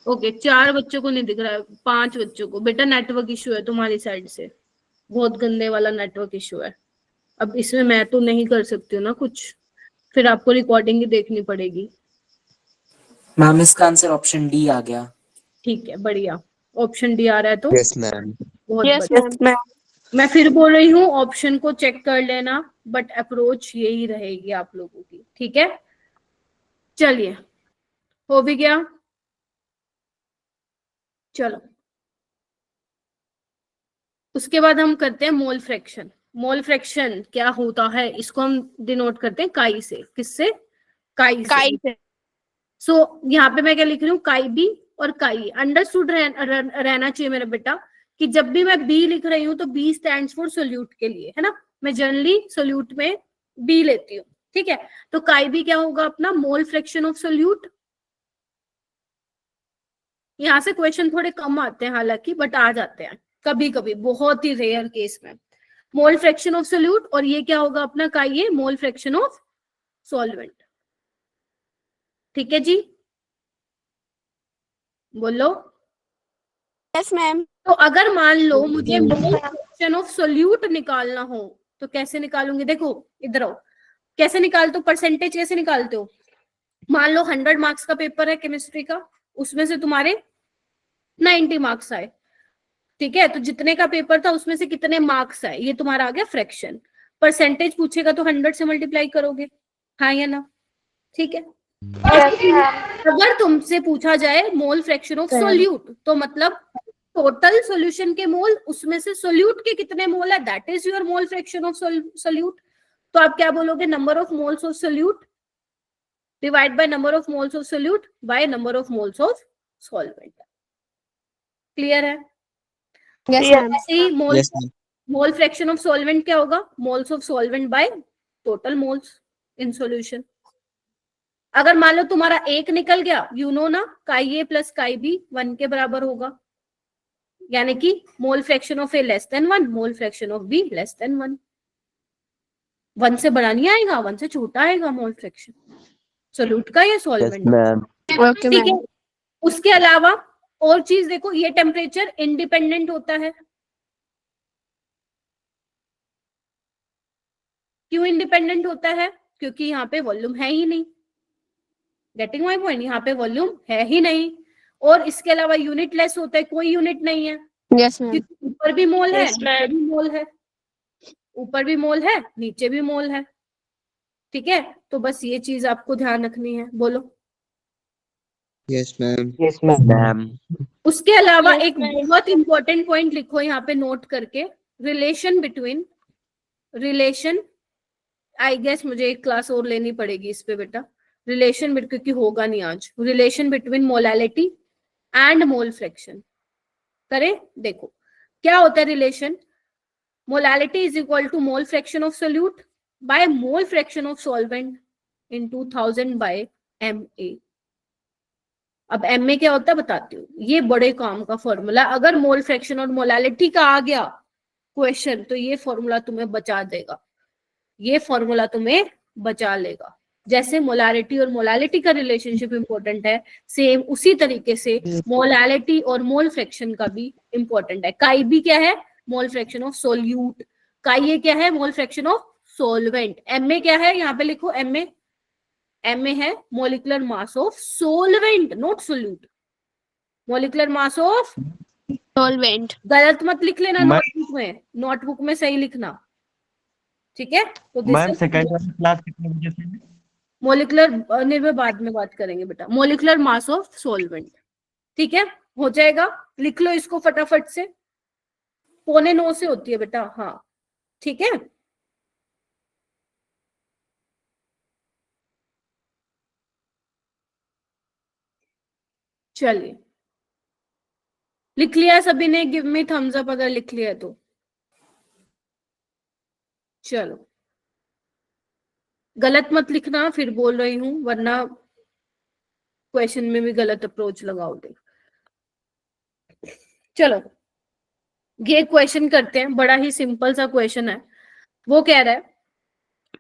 Speaker 3: ओके 4 बच्चों को नहीं दिख रहा है, 5 बच्चों को। बेटा नेटवर्क इशू है तुम्हारी साइड से, बहुत गंदे वाला नेटवर्क इशू है। अब इसमें मैं तो नहीं कर सकती हूँ ना कुछ, फिर आपको रिकॉर्डिंग ही देखनी पड़ेगी।
Speaker 1: मैम इसका आंसर ऑप्शन डी आ गया।
Speaker 3: ठीक है बढ़िया, ऑप्शन डी आ रहा है तो
Speaker 4: यस मैम।
Speaker 3: बहुत
Speaker 2: यस
Speaker 3: बढ़िया।
Speaker 2: मैम।
Speaker 3: मैं फिर बोल रही हूँ ऑप्शन को चेक कर लेना, बट अप्रोच यही रहेगी आप लोगों की, ठीक है। चलिए हो भी गया। चलो उसके बाद हम करते हैं मोल फ्रैक्शन। मोल फ्रैक्शन क्या होता है, इसको हम डिनोट करते हैं काई से। किससे? काई से। सो यहाँ पे मैं क्या लिख रही हूँ, काई बी और काई। अंडरस्टूड रहना चाहिए मेरा बेटा कि जब भी मैं बी लिख रही हूँ तो बी स्टैंड्स फॉर सोल्यूट के लिए, है ना। मैं जनरली सोल्यूट में बी लेती हूँ, ठीक है। तो काई बी क्या होगा अपना, मोल फ्रैक्शन ऑफ सोल्यूट। यहाँ से क्वेश्चन थोड़े कम आते हैं हालांकि, बट आ जाते हैं कभी कभी, बहुत ही रेयर केस में। मोल फ्रैक्शन ऑफ सोल्यूट, और ये क्या होगा अपना काई ए, मोल फ्रैक्शन ऑफ सॉल्वेंट। ठीक है जी, बोलो।
Speaker 2: Yes ma'am.
Speaker 3: तो अगर मान लो मुझे मोल फ्रैक्शन ऑफ सोल्यूट निकालना हो तो कैसे निकालूंगी, देखो इधर आओ। कैसे निकालते हो, परसेंटेज कैसे निकालते हो। मान लो 100 मार्क्स का पेपर है केमिस्ट्री का, उसमें से तुम्हारे 90 मार्क्स आए, ठीक है। तो जितने का पेपर था उसमें से कितने मार्क्स आए, ये तुम्हारा आ गया फ्रैक्शन। परसेंटेज पूछेगा तो 100 से मल्टीप्लाई करोगे, हाँ या ना, ठीक है। अगर तुमसे पूछा जाए मोल फ्रैक्शन ऑफ सोल्यूट, तो मतलब टोटल सॉल्यूशन के मोल, उसमें से सोल्यूट के कितने मोल है, that is your mole fraction of solute. तो आप क्या बोलोगे, number of moles of solute divide by number of moles of solute by number of moles of solvent. Clear है? ऐसे ही मोल फ्रैक्शन ऑफ सॉल्वेंट क्या होगा, moles of solvent by total moles in solution. अगर मान लो तुम्हारा एक निकल गया, यू नो ना, काई ए प्लस काई बी 1 के बराबर होगा, यानी कि मोल fraction of A less than 1, mole fraction of be less than 1। 1 से बड़ा नहीं आएगा, 1 से छोटा आएगा मोल फ्रैक्शन सोल्यूट का या सॉल्वेंट का, ठीक है। उसके अलावा और चीज देखो, ये टेम्परेचर इंडिपेंडेंट होता है। क्यों इंडिपेंडेंट होता है, क्योंकि यहाँ पे वॉल्यूम है ही नहीं। गेटिंग माय पॉइंट, यहाँ पे वॉल्यूम है ही नहीं। और इसके अलावा यूनिट लेस होता है, कोई यूनिट नहीं है।
Speaker 2: Yes ma'am.
Speaker 3: ऊपर भी मोल है, नीचे भी मोल है, ऊपर भी मोल है, नीचे भी मोल है, ठीक है। तो बस ये चीज आपको ध्यान रखनी है, बोलो।
Speaker 4: Yes ma'am.
Speaker 9: Yes ma'am.
Speaker 3: उसके अलावा एक बहुत इंपॉर्टेंट पॉइंट लिखो यहाँ पे नोट करके, रिलेशन आई गेस मुझे एक क्लास और लेनी पड़ेगी इस पे बेटा, रिलेशन क्योंकि होगा नहीं आज। Relation between molality and mole fraction करें। देखो क्या होता है relation, molality is equal to mole fraction of solute by mole fraction of solvent in 2000 by MA। अब MA क्या होता है बताती हूँ, ये बड़े काम का फॉर्मूला। अगर मोल फ्रैक्शन और मोलैलिटी का आ गया क्वेश्चन तो ये फॉर्मूला तुम्हें बचा देगा, ये फॉर्मूला तुम्हें बचा लेगा। जैसे मोलारिटी और मोलालिटी का रिलेशनशिप इंपॉर्टेंट है, सेम उसी तरीके से मोलालिटी और मोल फ्रैक्शन का भी इंपॉर्टेंट है। काई बी क्या है, मोल फ्रैक्शन ऑफ सोल्यूट। काई ए क्या है, मोल फ्रैक्शन ऑफ सोलवेंट। MA क्या है, यहाँ पे लिखो MA है molecular mass of solvent, not solute, molecular mass of
Speaker 2: solvent.
Speaker 3: गलत मत लिख लेना नोटबुक में सही लिखना, ठीक है। तो
Speaker 8: मैम सेकंड वाली क्लास कितने बजे से है?
Speaker 3: मोलिकुलर निर्भर बाद में बात करेंगे बेटा, मोलिकुलर मास ऑफ सॉल्वेंट, ठीक है। हो जाएगा, लिख लो इसको फटाफट से। 8:45 से होती है बेटा, हाँ ठीक है। चलिए लिख लिया सभी ने, गिव मी थम्स अप अगर लिख लिया तो। चलो गलत मत लिखना, फिर बोल रही हूँ, वरना क्वेश्चन में भी गलत अप्रोच लगाओगे। चलो ये क्वेश्चन करते हैं, बड़ा ही सिंपल सा क्वेश्चन है। वो कह रहा है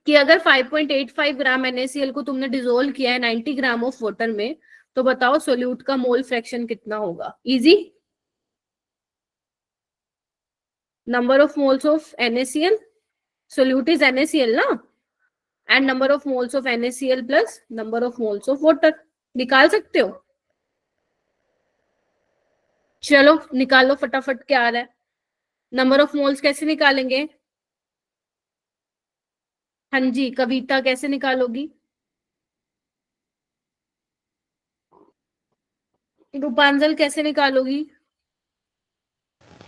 Speaker 3: कि अगर 5.85 ग्राम NaCl को तुमने डिसोल्व किया है 90 ग्राम ऑफ वाटर में, तो बताओ सोल्यूट का मोल फ्रैक्शन कितना होगा। Easy, number of moles of NaCl, solute is NaCl ना, and number of moles of NaCl plus number of moles of water, निकाल सकते हो। चलो निकालो फटाफट, क्या आ रहा है। नंबर ऑफ मोल्स कैसे निकालेंगे? हाँ जी कविता, कैसे निकालोगी? रूपांजल कैसे निकालोगी?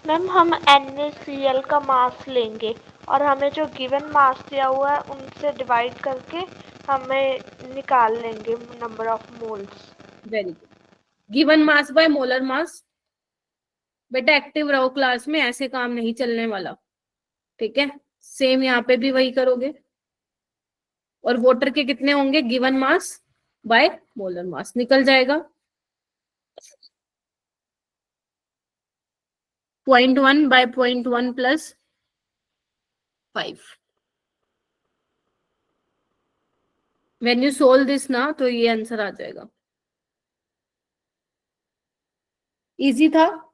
Speaker 5: मैम हम NaCl का मास लेंगे और हमें जो गिवन मास दिया हुआ है उनसे डिवाइड करके हमें निकाल लेंगे number of moles.
Speaker 3: Very good, given mass by molar मास। बेटा एक्टिव रहो क्लास में, ऐसे काम नहीं चलने वाला, ठीक है। सेम यहाँ पे भी वही करोगे। और वाटर के कितने होंगे? Given mass by molar mass, निकल जाएगा 0.1 by 0.1 plus 5। When you solve this ना, तो ये आंसर आ जाएगा। इजी था।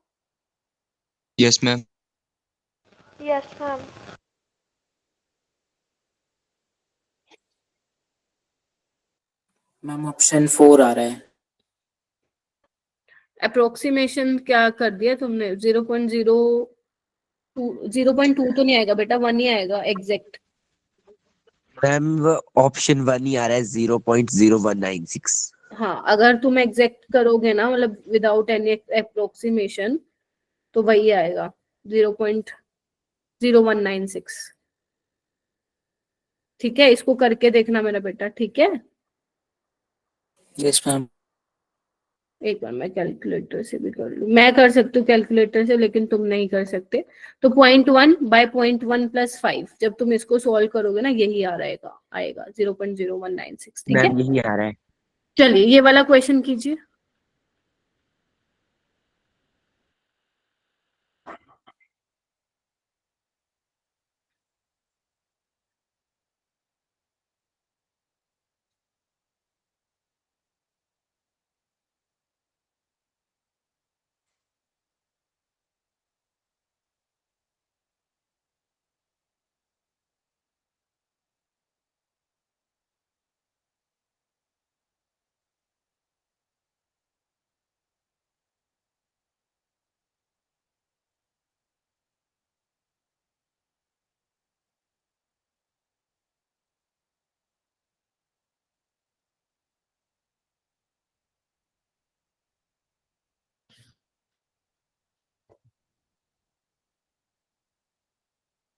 Speaker 4: Yes ma'am.
Speaker 5: Yes ma'am.
Speaker 1: Ma'am option 4 आ रहा है।
Speaker 3: अप्रोक्सीमेशन क्या कर दिया तुमने? 0.2 तो नहीं आएगा बेटा, 1 ही आएगा एग्जैक्ट।
Speaker 9: मैम ऑप्शन 1 ही आ रहा है 0.0196।
Speaker 3: हाँ अगर तुम एग्जैक्ट करोगे ना, मतलब विदाउट एनी अप्रोक्सीमेशन, तो वही आएगा 0.0196। ठीक है, इसको करके देखना मेरा बेटा, ठीक है।
Speaker 1: Yes ma'am.
Speaker 3: एक बार मैं कैलकुलेटर से भी कर लूं, मैं कर सकती हूँ कैलकुलेटर से, लेकिन तुम नहीं कर सकते। तो 0.1 बाय 0.1 प्लस 5, जब तुम इसको सॉल्व करोगे ना, यही आ रहेगा, आएगा 0.0196। ठीक है,
Speaker 9: मैम यही आ रहा है।
Speaker 3: चलिए ये वाला क्वेश्चन कीजिए।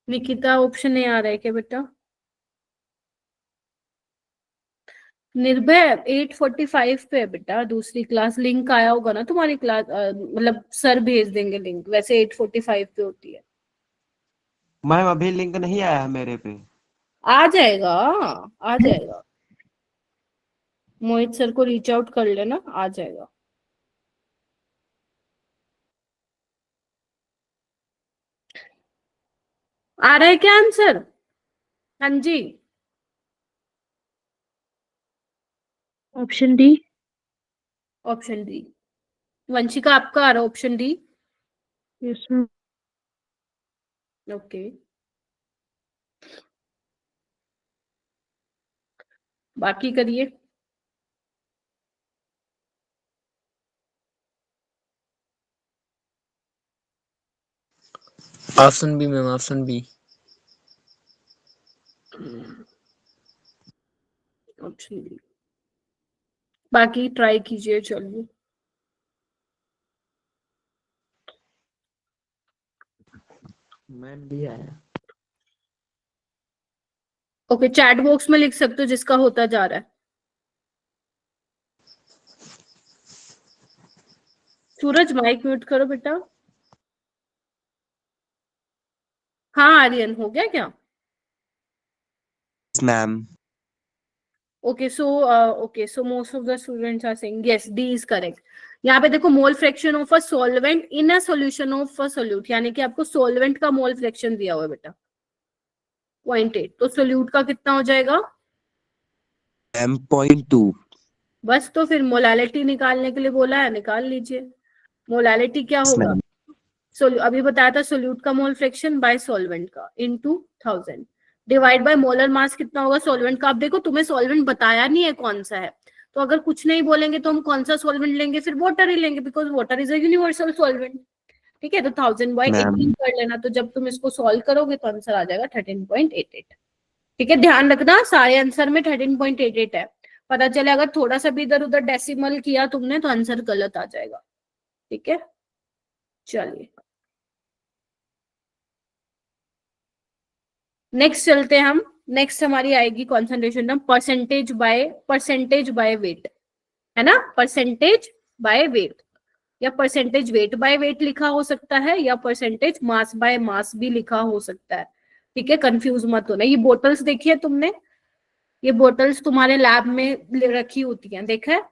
Speaker 3: निकिता ऑप्शन नहीं आ रहा है क्या बेटा? निर्भय 8:45 पे है बेटा, दूसरी क्लास। लिंक आया होगा ना तुम्हारी क्लास, मतलब सर भेज देंगे लिंक, वैसे 8:45 पे होती है।
Speaker 8: मैम अभी लिंक नहीं आया है मेरे पे।
Speaker 3: आ जाएगा, आ जाएगा, मोहित सर को रीच आउट कर लेना, आ जाएगा। आ रहा है क्या आंसर? हाँ जी,
Speaker 5: option D.
Speaker 3: Option D. Vanshika आपका आ रहा है option D?
Speaker 5: Yes ma'am.
Speaker 3: Okay, बाकी करिए।
Speaker 4: Option B ma'am, option B.
Speaker 3: Option D, बाकी ट्राई कीजिए। चलिए
Speaker 9: मैम भी आया।
Speaker 3: ओके, चैट बॉक्स में लिख सकते हो जिसका होता जा रहा है। सूरज माइक म्यूट करो बेटा। हाँ आर्यन, हो गया क्या?
Speaker 9: Ma'am.
Speaker 3: Okay, so most of the students are saying yes, D is correct. यहाँ पे देखो मोल fraction of a solvent in a solution of a solute, यानी कि आपको सॉल्वेंट का मोल फ्रैक्शन दिया हुआ है बेटा 0.8, तो सोल्यूट का कितना हो जाएगा?
Speaker 9: मैम 0.2।
Speaker 3: बस, तो फिर मोलालिटी निकालने के लिए बोला है, निकाल लीजिए। मोलालिटी क्या होगा? अभी बताया था सोल्यूट का मोल फ्रैक्शन बाय सॉल्वेंट का इनटू 1000 डिवाइड बाय मोलर मास कितना होगा सॉल्वेंट का। अब देखो तुम्हें सॉल्वेंट बताया नहीं है कौन सा है, तो अगर कुछ नहीं बोलेंगे तो हम कौन सा सॉल्वेंट लेंगे? फिर वाटर ही लेंगे, because water is a universal solvent. ठीक है, तो 1000 बाय 18 कर लेना, तो जब तुम इसको सॉल्व करोगे तो आंसर आ जाएगा 13.88। ठीक है, ध्यान रखना सारे आंसर में 13.88 है। पता चले अगर थोड़ा सा भी इधर उधर डेसिमल किया तुमने तो आंसर गलत आ जाएगा। ठीक है, चलिए नेक्स्ट चलते हैं हम। नेक्स्ट हमारी आएगी concentration term percentage by weight, है ना? परसेंटेज बाय वेट या परसेंटेज वेट बाय वेट लिखा हो सकता है, या परसेंटेज मास बाय मास भी लिखा हो सकता है। ठीक है, कंफ्यूज मत होना। ये बोटल्स देखी है तुमने? ये बोटल्स तुम्हारे लैब में रखी होती हैं, देखा है?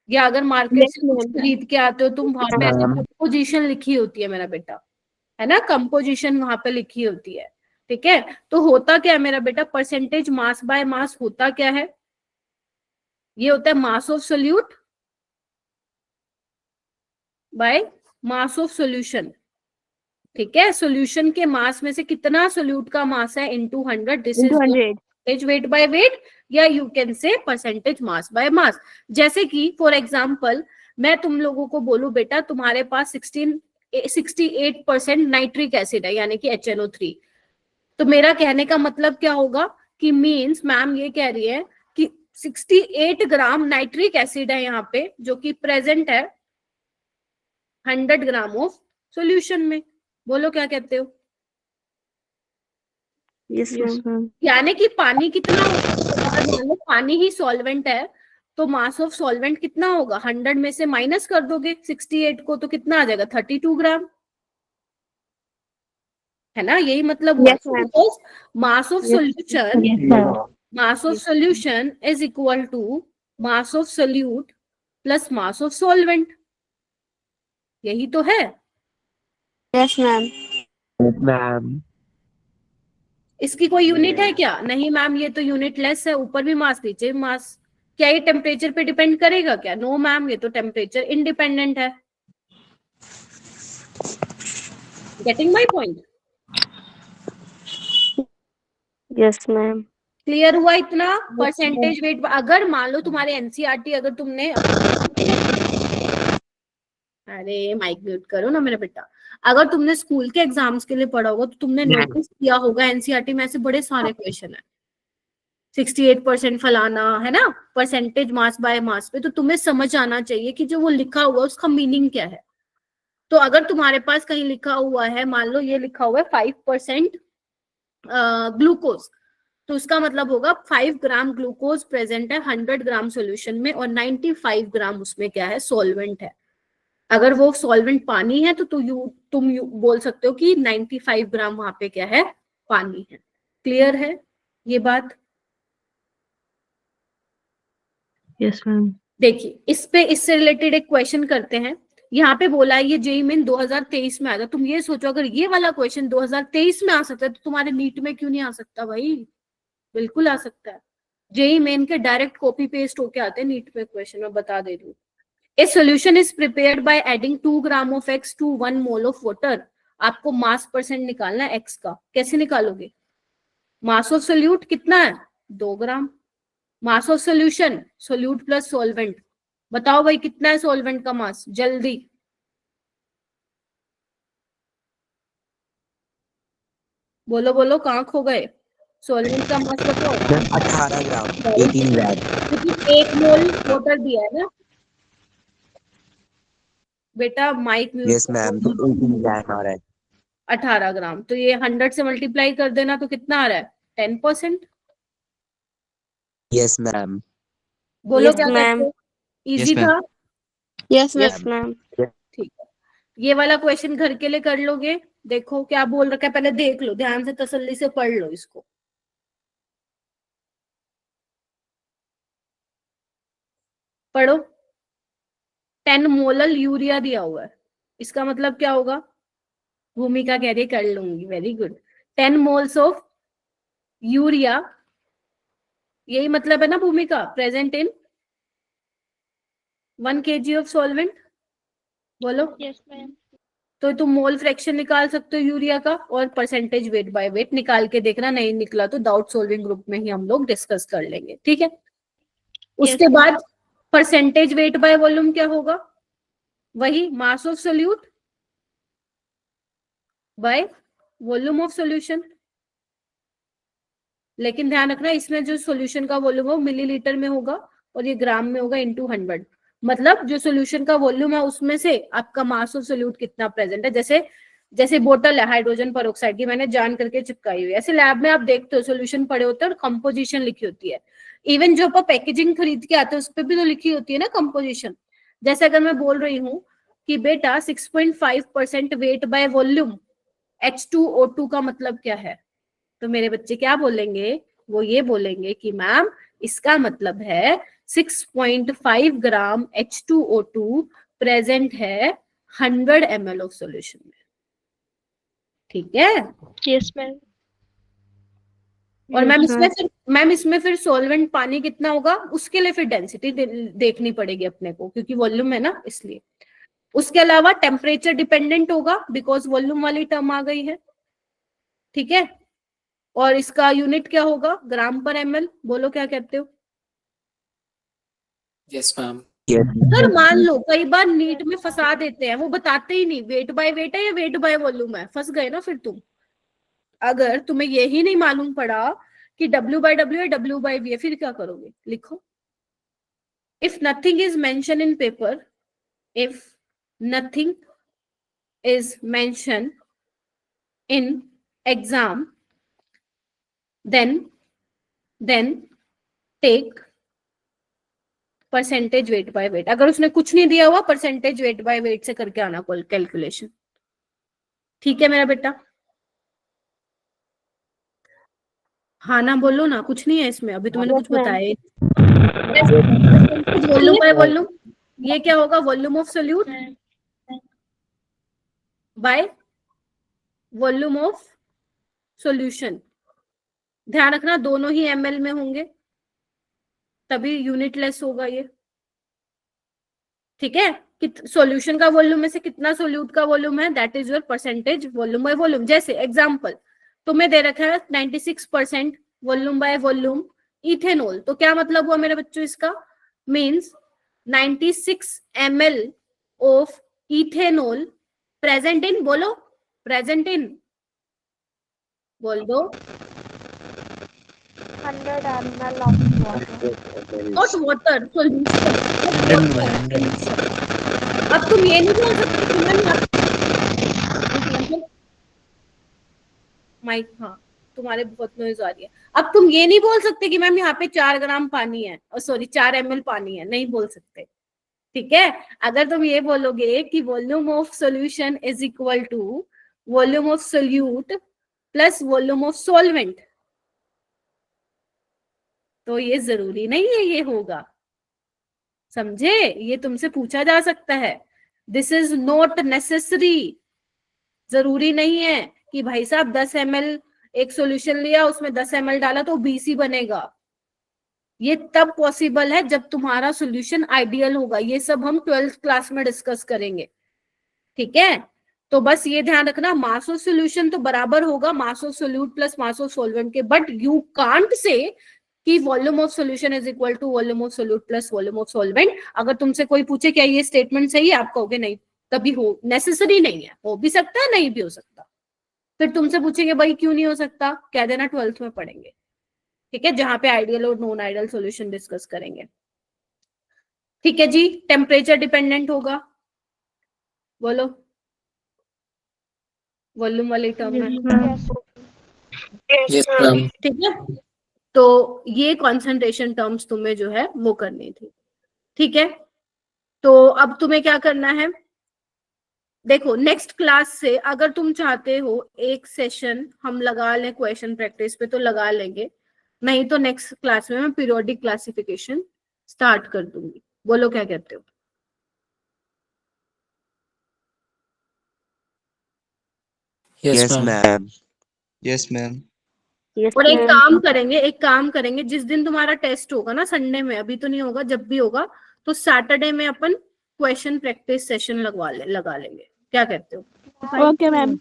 Speaker 3: या अगर मार्केट से कुछ खरीद के आते हो तुम, वहां पे ऐसे कंपोजिशन लिखी होती है मेरा बेटा, है ना? कंपोजिशन वहां पे लिखी होती है। ठीक है, तो होता क्या है मेरा बेटा? परसेंटेज मास बाय मास होता क्या है? ये होता है mass of solute by mass of solution. ठीक है, सॉल्यूशन के मास में से कितना सोल्यूट का मास है into 100, this is percentage weight by weight, या you can say percentage mass by mass. जैसे कि फॉर एग्जांपल मैं तुम लोगों को बोलूं बेटा तुम्हारे पास 68% नाइट्रिक एसिड है, यानी कि HNO3, तो मेरा कहने का मतलब क्या होगा कि मींस मैम ये कह रही है कि 68 ग्राम नाइट्रिक एसिड है यहाँ पे, जो कि प्रेजेंट है 100 ग्राम ऑफ सॉल्यूशन में। बोलो क्या कहते हो?
Speaker 5: Yes ma'am.
Speaker 3: यानी कि पानी कितना होगा? अगर मान लो पानी ही सॉल्वेंट है तो मास ऑफ सॉल्वेंट कितना होगा? 100 में से माइनस कर दोगे 68 को, तो कितना आ जाएगा? 32 ग्राम, है ना? यही मतलब हुआ। Mass of solution is equal to mass of solute plus mass of solvent, यही तो है।
Speaker 2: Yes ma'am.
Speaker 9: मैम
Speaker 3: इसकी कोई यूनिट है क्या? नहीं मैम, ये तो यूनिट लेस है, ऊपर भी मास नीचे भी मास। क्या ये टेम्परेचर पे डिपेंड करेगा क्या? नो मैम, ये तो टेम्परेचर इंडिपेंडेंट है। Getting my point?
Speaker 2: Yes ma'am.
Speaker 3: Clear हुआ इतना? परसेंटेज वेट, अगर मान लो तुम्हारे एनसीईआरटी, अगर तुमने अरे माइक म्यूट करो ना मेरा बेटा। अगर तुमने स्कूल के एग्जाम्स के लिए पढ़ा होगा तो तुमने नोटिस किया होगा एनसीईआरटी में ऐसे बड़े सारे क्वेश्चन है, 68% फलाना, है ना? परसेंटेज मास बाय मास पे, तो तुम्हें समझ आना चाहिए कि जो वो लिखा हुआ है उसका मीनिंग क्या है। तो अगर तुम्हारे पास कहीं लिखा हुआ है, मान लो ये लिखा हुआ है 5% ग्लूकोज, तो उसका मतलब होगा 5 ग्राम ग्लूकोज प्रेजेंट है 100 ग्राम सोल्यूशन में, और 95 ग्राम उसमें क्या है? सॉल्वेंट है। अगर वो सॉल्वेंट पानी है तो तुम बोल सकते हो कि 95 ग्राम वहां पे क्या है? पानी है। क्लियर है ये बात?
Speaker 5: Yes ma'am.
Speaker 3: देखिए इससे रिलेटेड एक क्वेश्चन करते हैं। यहाँ पे बोला है ये जेईई मेन 2023 में आया था। तुम ये सोचो अगर ये वाला क्वेश्चन 2023 में आ सकता है तो तुम्हारे नीट में क्यों नहीं आ सकता भाई? बिल्कुल आ सकता है। जेईई मेन के डायरेक्ट कॉपी पेस्ट होके आते हैं नीट में क्वेश्चन, मैं बता दे रही हूँ। A solution is prepared by adding 2 gram of X to 1 mole of water. आपको मास परसेंट निकालना है X का। कैसे निकालोगे? मास ऑफ सोल्यूट कितना है? 2 gram. Mass of solution, solute plus solvent, बताओ भाई कितना है सॉल्वेंट का मास? जल्दी बोलो बोलो, कहाँ खो गए? सॉल्वेंट का मास बताओ।
Speaker 9: 18 ग्राम 18 ग्राम,
Speaker 3: क्योंकि 1 मोल वाटर दिया है ना बेटा। Mic mute.
Speaker 9: यस मैम, तो 18 ग्राम आ रहा है।
Speaker 3: 18 ग्राम, तो ये 100 से मल्टीप्लाई कर देना तो कितना आ रहा है? 10%।
Speaker 9: Yes ma'am.
Speaker 3: बोलो क्या कहते हो? इजी था?
Speaker 2: Yes ma'am.
Speaker 3: ठीक है, ये वाला क्वेश्चन घर के लिए कर लोगे। देखो क्या बोल रखा है, पहले देख लो ध्यान से, तसल्ली से पढ़ लो इसको। पढ़ो। 10 मोलल यूरिया दिया हुआ है, इसका मतलब क्या होगा? भूमिका कह रही है कर लूंगी, very good. 10 moles of urea, यही मतलब है ना Bhumika, present in 1 kg of solvent. बोलो।
Speaker 2: Yes ma'am.
Speaker 3: तो तुम मोल फ्रैक्शन निकाल सकते हो यूरिया का, और परसेंटेज वेट बाय वेट निकाल के देखना, नहीं निकला तो डाउट सॉल्विंग ग्रुप में ही हम लोग डिस्कस कर लेंगे, ठीक है। उसके बाद परसेंटेज वेट बाय वॉल्यूम क्या होगा? वही मास of solute by volume of solution. लेकिन ध्यान रखना, इसमें जो सॉल्यूशन का वॉल्यूम है वो मिलीलीटर में होगा और ये ग्राम में होगा इनटू 100। मतलब जो सॉल्यूशन का वॉल्यूम है उसमें से आपका मास ऑफ सोल्यूट कितना प्रेजेंट है। जैसे जैसे बोतल है हाइड्रोजन परऑक्साइड की, मैंने जान करके चिपकाई हुई है, ऐसे लैब में आप देखते हो सॉल्यूशन पड़े होते हैं और कंपोजिशन लिखी होती है। इवन जो आप पैकेजिंग खरीद के आते हैं उस पर भी तो लिखी होती है ना कंपोजिशन। जैसे अगर मैं बोल रही हूँ कि बेटा 6.5% वेट बाय वॉल्यूम H2O2 का मतलब क्या है, तो मेरे बच्चे क्या बोलेंगे? वो ये बोलेंगे कि मैम इसका मतलब है 6.5 ग्राम H2O2 प्रेजेंट है 100 ml ऑफ सॉल्यूशन में, ठीक है।
Speaker 2: Yes ma'am.
Speaker 3: और मैम इसमें फिर सॉल्वेंट पानी कितना होगा उसके लिए फिर डेंसिटी देखनी पड़ेगी अपने को, क्योंकि वॉल्यूम है ना इसलिए। उसके अलावा टेम्परेचर डिपेंडेंट होगा बिकॉज वॉल्यूम वाली टर्म आ गई है, ठीक है। और इसका यूनिट क्या होगा? ग्राम पर ml। बोलो क्या कहते हो?
Speaker 1: Yes ma'am.
Speaker 3: सर मान लो कई बार नीट में फंसा देते हैं, वो बताते ही नहीं वेट बाय वेट है या वेट बाय वॉल्यूम है, फंस गए ना फिर तुम। अगर तुम्हें यही नहीं मालूम पड़ा कि W/W है W/V है, फिर क्या करोगे? लिखो, if nothing is mention in paper, if nothing is mention in exam, then take percentage weight by wait. अगर उसने कुछ नहीं दिया हुआ, परसेंटेज वेट बाय वेट से करके आना कैलकुलेशन, ठीक है मेरा बेटा। हाँ ना बोलो ना, कुछ नहीं है इसमें, अभी तो मैंने कुछ बताया। वॉल्यूम बाय वॉल्यूम, ये क्या होगा? Volume of solute by volume of solution. ध्यान रखना दोनों ही ml में होंगे, तभी यूनिट लेस होगा ये, ठीक है। सॉल्यूशन का वॉल्यूम में से कितना सोल्यूट का वॉल्यूम है, that is your percentage volume by volume. जैसे एग्जांपल तुम्हें दे रखा है 96% वॉल्यूम बाय वॉल्यूम इथेनॉल, तो क्या मतलब हुआ मेरे बच्चों इसका? Means 96 ml of ethanol present in, बोलो प्रेजेंट इन, बोल दो
Speaker 2: 100 ml of water।
Speaker 3: Not water, solution. अब तुम ये नहीं बोल सकते कि मैम माइक, हाँ तुम्हारे बहुत नॉइज आ रही है। अब तुम ये नहीं बोल सकते कि मैम यहाँ पे 4 ग्राम पानी है, सॉरी 4 ml पानी है, नहीं बोल सकते, ठीक है। अगर तुम ये बोलोगे कि volume of solution is equal to volume of solute plus volume of solvent, तो ये जरूरी नहीं है ये होगा, समझे? ये तुमसे पूछा जा सकता है, दिस इज नॉट नेसेसरी। जरूरी नहीं है कि भाई साहब 10 ml एक सॉल्यूशन लिया उसमें 10 ml डाला तो BC बनेगा। ये तब पॉसिबल है जब तुम्हारा सॉल्यूशन आइडियल होगा। ये सब हम 12th क्लास में डिस्कस करेंगे, ठीक है। तो बस ये ध्यान रखना, मास ऑफ सॉल्यूशन तो बराबर होगा mass of solute plus mass of solvent के, बट यू कांट से कि volume of solution is equal to volume of solute plus volume of solvent. अगर तुमसे कोई पूछे क्या ये स्टेटमेंट सही है, आप कहोगे नहीं, कभी हो नेसेसरी नहीं है, हो भी सकता है नहीं भी हो सकता। फिर तुमसे पूछेंगे भाई क्यों नहीं हो सकता, कह देना 12th में पढ़ेंगे, ठीक है, जहां पे आइडियल और नॉन आइडियल सॉल्यूशन डिस्कस करेंगे, ठीक है जी। टेम्परेचर डिपेंडेंट होगा, बोलो वॉल्यूम वाली टर्म में,
Speaker 1: यस मैम।
Speaker 3: ठीक है। तो ये कॉन्सेंट्रेशन टर्म्स तुम्हें जो है वो करनी थी, ठीक है। तो अब तुम्हें क्या करना है, देखो नेक्स्ट क्लास से अगर तुम चाहते हो एक सेशन हम लगा लें क्वेश्चन प्रैक्टिस पे तो लगा लेंगे, नहीं तो नेक्स्ट क्लास में मैं पीरियोडिक क्लासिफिकेशन स्टार्ट कर दूंगी, बोलो क्या कहते हो?
Speaker 1: Yes
Speaker 9: yes
Speaker 1: ma'am.
Speaker 9: Ma'am.
Speaker 4: Yes ma'am.
Speaker 3: और एक काम करेंगे, जिस दिन तुम्हारा टेस्ट होगा ना, संडे में, अभी तो नहीं होगा, जब भी होगा, तो सैटरडे में अपन क्वेश्चन प्रैक्टिस सेशन लगा लेंगे। क्या कहते हो?
Speaker 5: Okay ma'am.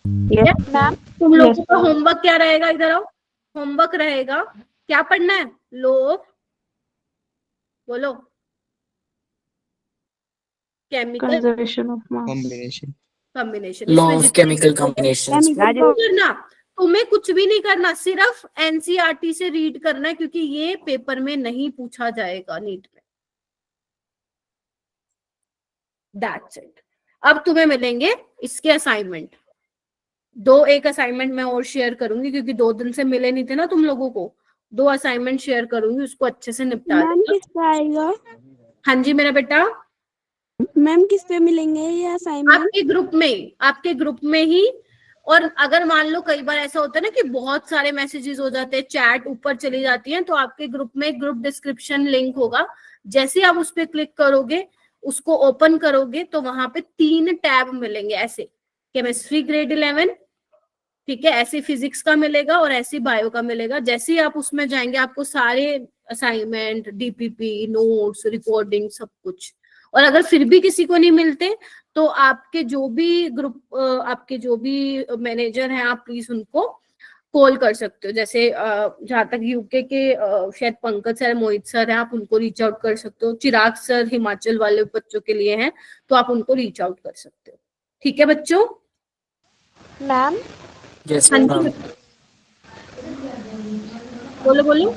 Speaker 3: मैम तुम लोगों का होमवर्क क्या रहेगा? इधर आओ। होमवर्क रहेगा, क्या पढ़ना है? लो बोलो। Chemical
Speaker 5: conservation of mass.
Speaker 3: Combination.
Speaker 1: Law of chemical combinations.
Speaker 3: करना, तुम्हें कुछ भी नहीं करना, सिर्फ एनसीईआरटी से रीड करना है, क्योंकि ये पेपर में नहीं पूछा जाएगा नीट में। That's it. अब तुम्हें मिलेंगे इसके असाइनमेंट। एक असाइनमेंट मैं और शेयर करूंगी, क्योंकि 2 दिन से मिले नहीं थे ना तुम लोगों को। 2 असाइनमेंट शेयर करूंगी, उसको अच्छे से निपटा देना।
Speaker 6: किस पे आएगा?
Speaker 3: हाँ जी मेरा बेटा।
Speaker 6: मैम किस पे मिलेंगे ये असाइनमेंट?
Speaker 3: आपके ग्रुप में ही। और अगर मान लो कई बार ऐसा होता है ना कि बहुत सारे मैसेजेस हो जाते हैं, चैट ऊपर चली जाती है, तो आपके ग्रुप में ग्रुप डिस्क्रिप्शन लिंक होगा। जैसे आप उस पर क्लिक करोगे, उसको ओपन करोगे, तो वहां पे 3 टैब मिलेंगे ऐसे। केमिस्ट्री ग्रेड 11, ठीक है, ऐसे फिजिक्स का मिलेगा और ऐसे बायो का मिलेगा। जैसे ही आप उसमें जाएंगे, आपको सारे असाइनमेंट, डीपीपी, नोट्स, रिकॉर्डिंग, सब कुछ। और अगर फिर भी किसी को नहीं मिलते, तो आपके जो भी मैनेजर हैं, आप प्लीज उनको कॉल कर सकते हो। जैसे जहां तक यूके के शायद पंकज सर, मोहित सर हैं, आप उनको रीच आउट कर सकते हो। चिराग सर हिमाचल वाले बच्चों के लिए हैं, तो आप उनको रीच आउट कर सकते हो। ठीक है बच्चों?
Speaker 7: मैम
Speaker 1: यस
Speaker 3: हाँ
Speaker 1: मैम।
Speaker 3: जी बोलो बोलो।